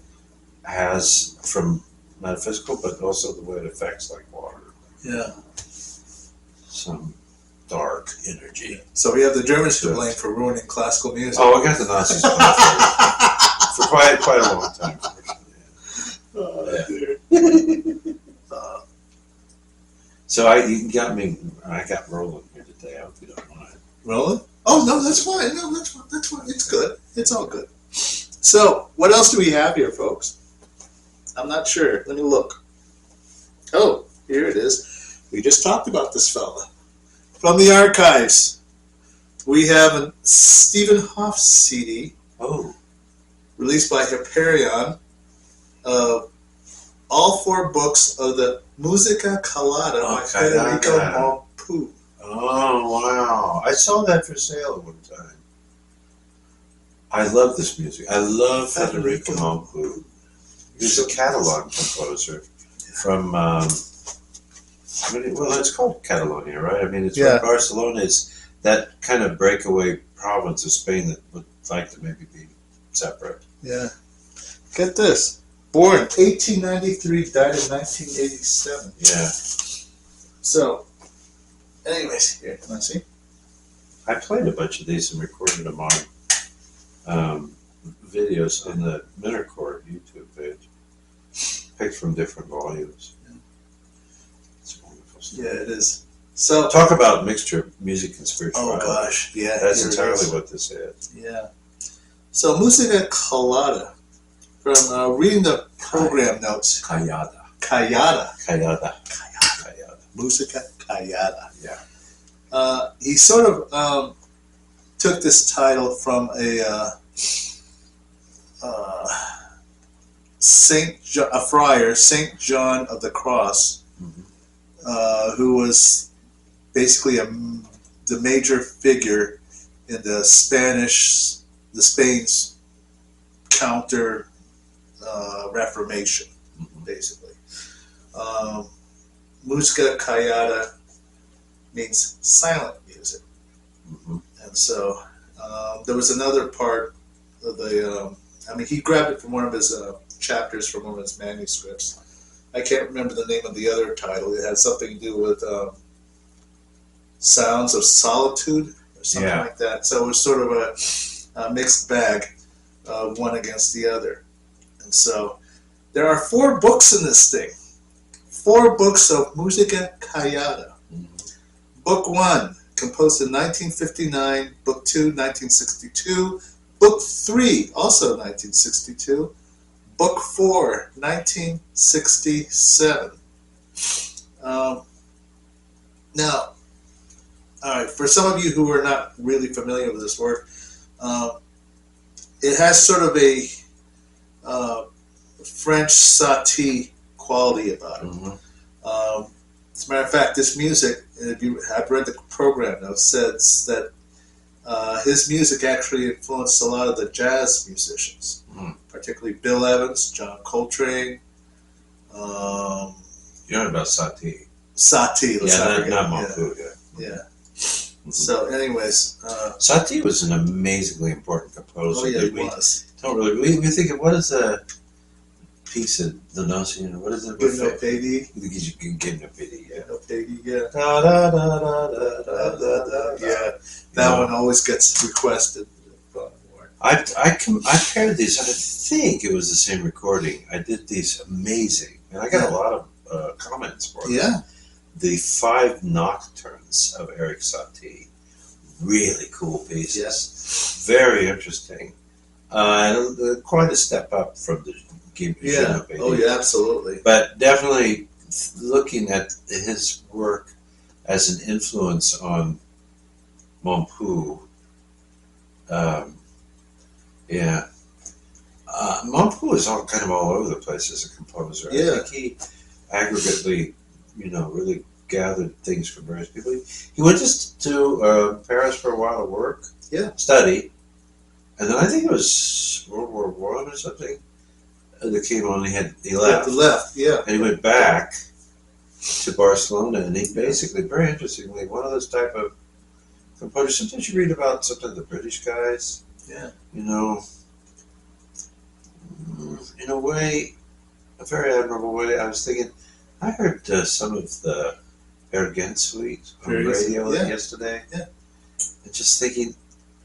has, from metaphysical, but also the way it affects, like water, some dark energy. So we have the Germans to blame for ruining classical music. Oh, I got the Nazis to blame for quite a long time. So I got rolling here today. I hope you don't mind. Rolling? Oh no, that's fine. No, that's fine. That's fine. It's good. It's all good. So what else do we have here, folks? I'm not sure. Let me look. Oh, here it is. We just talked about this fella. From the archives, we have a Stephen Hoff CD. Released by Hyperion. All 4 books of the Musica Calata by Federico Mompou. Oh, wow. I saw that for sale at one time. I love this music. I love Federico Mompou. He's a Catalan composer from, it's called Catalonia, right? I mean, it's where Barcelona is, that kind of breakaway province of Spain that would like to maybe be separate. Yeah. Get this. Born 1893, died in 1987. Yeah. So, anyways, here, let's see. I played a bunch of these and recorded them on videos on the Mintercourt YouTube page. Picked from different volumes. It's wonderful stuff. Yeah, it is. So talk about mixture of music and spirituality. Oh gosh, yeah. That's entirely what this is. Yeah. So Musica Calata. From reading the program notes. Callada. Musica Callada. Yeah. He sort of took this title from a friar, Saint John of the Cross, who was basically the major figure in the Spain's counter Reformation, basically. Musica Callada means silent music. And so there was another part of the, he grabbed it from one of his chapters from one of his manuscripts. I can't remember the name of the other title. It had something to do with sounds of solitude or something like that. So it was sort of a mixed bag, one against the other. And so there are 4 books in this thing. 4 books of Musica Callada. Book 1, composed in 1959. Book 2, 1962. Book 3, also 1962. Book 4, 1967. Now, all right, for some of you who are not really familiar with this work, it has sort of a French Satie quality about it. As a matter of fact, this music, if you have read the program notes, says that his music actually influenced a lot of the jazz musicians, particularly Bill Evans, John Coltrane. You're not about Satie. Satie, let's not forget. Not Mompou. Yeah. So, anyways, Satie was an amazingly important composer. oh yeah, it was. Don't really. We think of what is a piece of the Notion? What is it? Give no payday. You can give no pity. Yeah. No payday. Yeah. Da, da, da, da, da, da, da, da. Yeah. That one always gets requested. I paired these. I think it was the same recording. I did these amazing, and I got a lot of comments for them. Yeah. The 5 Nocturnes of Erik Satie. Really cool pieces. Yes. Very interesting. And quite a step up from the Give Yeah. Oh yeah, absolutely. But definitely looking at his work as an influence on Mompou. Mompou is kind of all over the place as a composer. Yeah. I think he aggregately, really gathered things from various people. He went to Paris for a while to work, study, and then I think it was World War I or something that came on. He left. Yeah. And he went back to Barcelona, and he basically, very interestingly, one of those type of composers. Sometimes you read about sometimes the British guys. Yeah. In a way, a very admirable way. I was thinking, I heard some of the Peer Gynt suite on the radio yesterday. Yeah. And just thinking,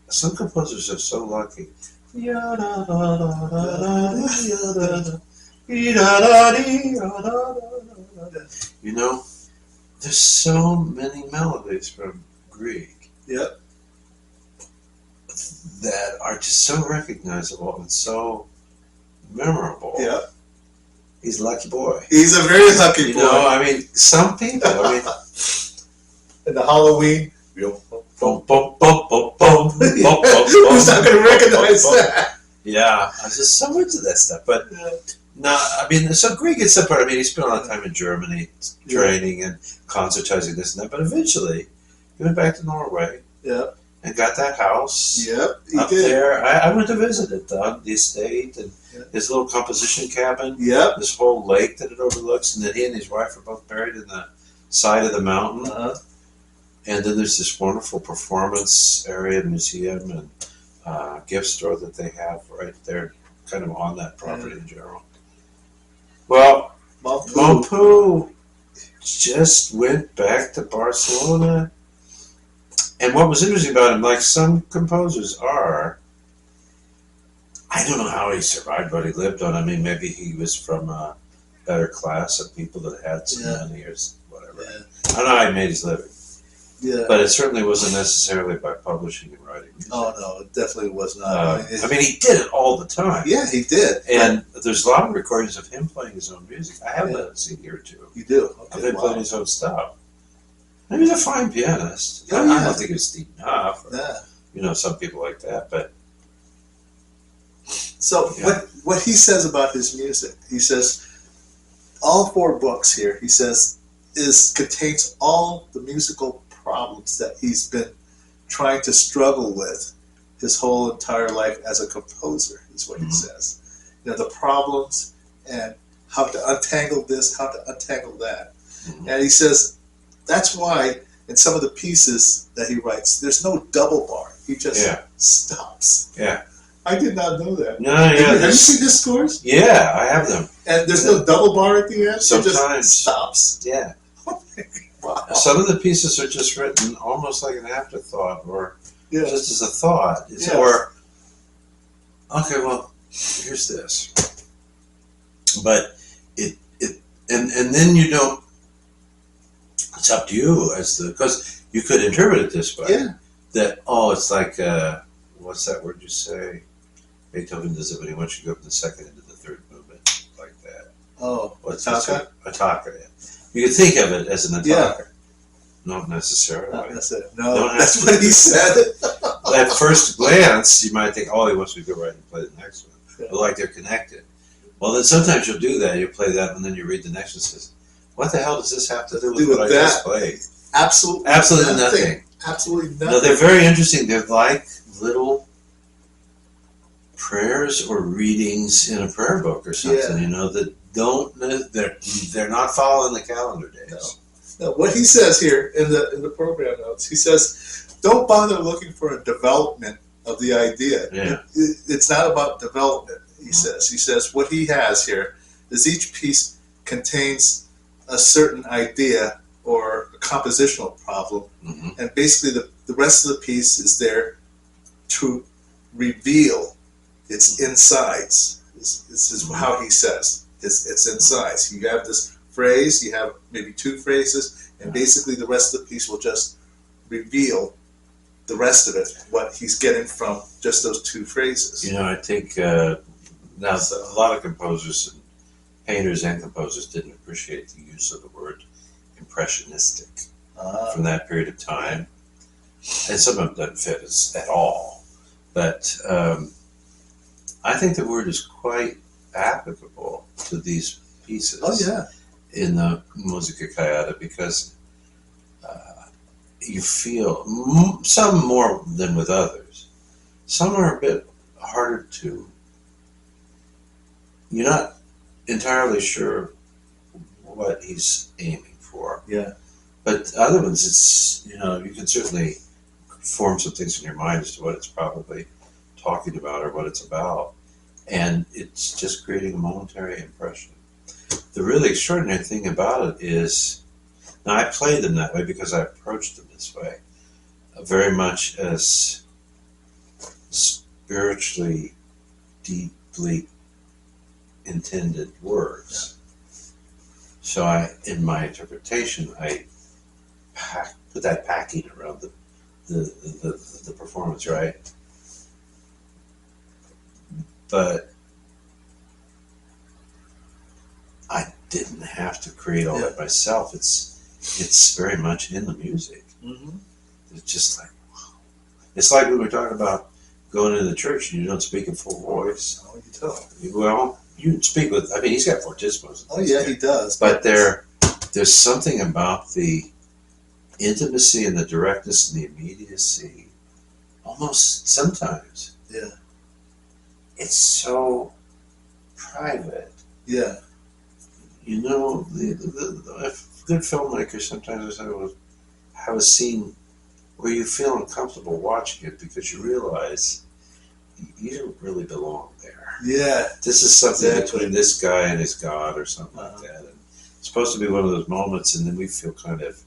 some composers are so lucky. There's so many melodies from Grieg. Yep. That are just so recognizable and so memorable. Yep. He's a lucky boy. He's a very lucky boy. Some people, and the Halloween. Who's not going to recognize that? Yeah, I was just so into that stuff. But so Grieg gets that part. He spent a lot of time in Germany training and concertizing this and that. But eventually, he went back to Norway. Yep. And got that house. Yep, he up did. There. I went to visit it, the estate, and his little composition cabin. Yep. This whole lake that it overlooks, and then he and his wife are both buried in the side of the mountain. And then there's this wonderful performance area, museum, and gift store that they have right there, kind of on that property in general. Well, Mompou just went back to Barcelona. And what was interesting about him, like some composers are, I don't know how he survived what he lived on. Maybe he was from a better class of people that had some money or whatever. Yeah. I don't know how he made his living. Yeah. But it certainly wasn't necessarily by publishing and writing music. Oh, no, it definitely was not. He did it all the time. Yeah, he did. And there's a lot of recordings of him playing his own music. I have a CD or two. You do? Okay, of him playing his own stuff. And he's a fine pianist. Oh, I don't think it's deep enough. Or, some people like that, but... So, what he says about his music, he says, all 4 books here, he says, contains all the musical problems that he's been trying to struggle with his whole entire life as a composer, is what he says. The problems and how to untangle this, how to untangle that. And he says, that's why in some of the pieces that he writes, there's no double bar. He just stops. Yeah. I did not know that. No, yeah. Have you seen his scores? Yeah, I have them. And there's no double bar at the end? Sometimes. It just stops. Yeah. Wow. Some of the pieces are just written almost like an afterthought or just as a thought. Or, okay, well, here's this. But and then you don't, it's up to you because you could interpret it this way. Yeah. That, it's like, what's that word you say? Beethoven does it when he wants you to go from the second into the third movement. Oh, What's Ataka? Ataka. Yeah. You can think of it as an Ataka. Yeah. Not necessarily. That's it. No, Don't have that's to what do he said. At first glance, you might think, oh, he wants me to go right and play the next one. Yeah. But like they're connected. Well, then sometimes you'll do that. You'll play that, and then you read the next one and says, what the hell does this have to do with what I just played? Absolutely nothing. Absolutely nothing. No, they're very interesting. They're like little prayers or readings in a prayer book or something, you know, that don't, they're not following the calendar days. No, what he says here in the program notes, he says, don't bother looking for a development of the idea. Yeah. It's not about development, he says. He says what he has here is each piece contains a certain idea or a compositional problem, and basically the rest of the piece is there to reveal its insides. This is how he says its insides. You have this phrase, you have maybe two phrases, and basically the rest of the piece will just reveal the rest of it, what he's getting from just those two phrases. You know, I think now a lot of composers and painters and composers didn't appreciate the use of the word impressionistic from that period of time, and some of them don't fit us at all. But I think the word is quite applicable to these pieces. Oh yeah, in the Musica Callata, because you feel some more than with others. Some are a bit harder to. You're not entirely sure what he's aiming for. Yeah. But other ones, it's, you know, you can certainly form some things in your mind as to what it's probably talking about or what it's about. And it's just creating a momentary impression. The really extraordinary thing about it is, now I play them that way because I approached them this way, very much as spiritually, deeply intended words. Yeah. So in my interpretation, I put that packing around the performance, right? But I didn't have to create all that myself. It's very much in the music. It's just like, wow. It's like when we're talking about going into the church and you don't speak in full voice. Oh, you don't. Well, you speak with, I mean, he's got fortismos. Oh yeah, he does. But there's something about the intimacy and the directness and the immediacy, almost sometimes. Yeah. It's so private. Yeah. You know, the good filmmakers sometimes have a scene where you feel uncomfortable watching it because you realize you don't really belong there. Yeah. This is something between this guy and his God or something like that. And it's supposed to be one of those moments, and then we feel kind of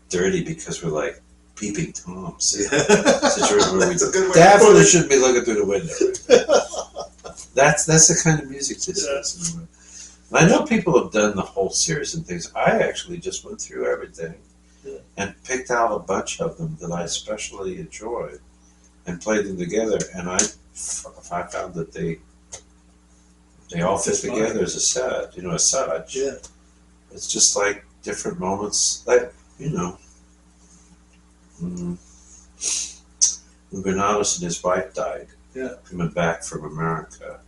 dirty because we're like peeping Toms. Situation where we definitely shouldn't be looking through the window. That's the kind of music this is. And I know people have done the whole series and things. I actually just went through everything and picked out a bunch of them that I especially enjoyed and played them together. And I found that they all fit together as a set, you know, as such. Yeah. It's just like different moments, like, you know, Granados and his wife died coming back from America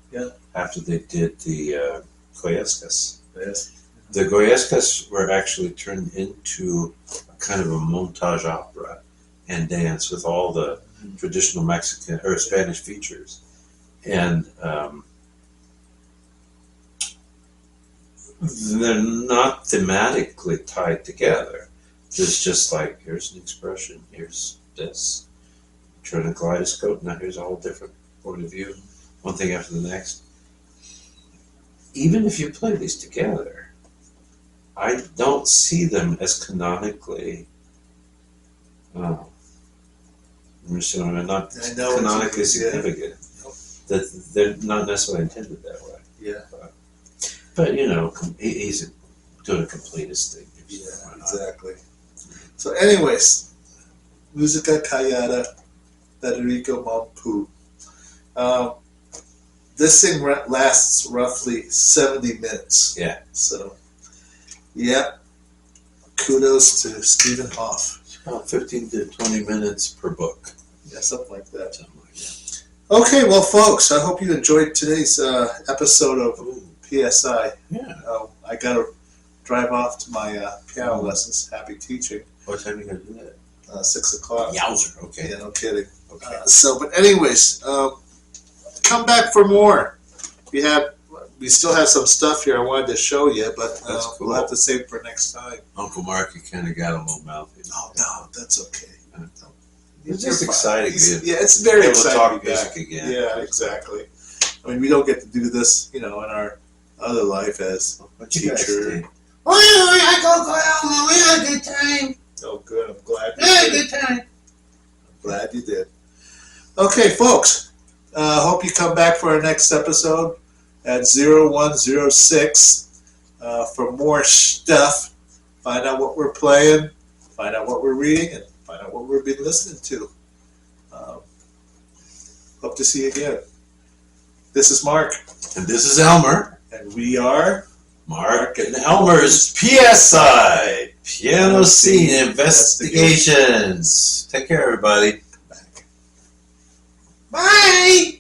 after they did the Goyescas. Yes. The Goyescas were actually turned into a kind of a montage opera and dance with all the traditional Mexican or Spanish features. And they're not thematically tied together. There's just like, here's an expression, here's this. Turn a kaleidoscope, now here's a whole different point of view, one thing after the next. Even if you play these together, I don't see them as canonically, not canonically significant. That they're not necessarily intended that way. Yeah. But you know, he's doing a completist thing. Yeah, exactly. So anyways, Musica Callata, Federico Mompou. this thing lasts roughly 70 minutes. Yeah. So, yeah. Kudos to Stephen Hoff. It's about 15 to 20 minutes per book. Yeah, something like that. Something like that. Okay, well, folks, I hope you enjoyed today's episode of PSI. Yeah. I got to drive off to my piano lessons. Happy teaching. What time are you going to do that? 6 o'clock. Yowzer. Okay. Yeah, no kidding. Okay. But anyways, come back for more. We still have some stuff here I wanted to show you, but That's cool. we'll have to save it for next time. Uncle Mark, you kind of got a little mouthy. Oh, no, that's okay. It's just exciting. Yeah, it's very able to exciting. talk to be music back. again. Yeah, exactly. I mean, we don't get to do this, in our other life as What you guys teacher. think? Oh, I go, we had a good time. Oh, good. I'm glad We had a you did. good time. Glad you did. Okay, folks. Hope you come back for our next episode at 0106 for more stuff. Find out what we're playing, find out what we're reading, and find out what we've been listening to. Hope to see you again. This is Mark. And this is Elmer. And we are Mark and Elmer's PSI, Piano Scene Investigations. Take care, everybody. Bye!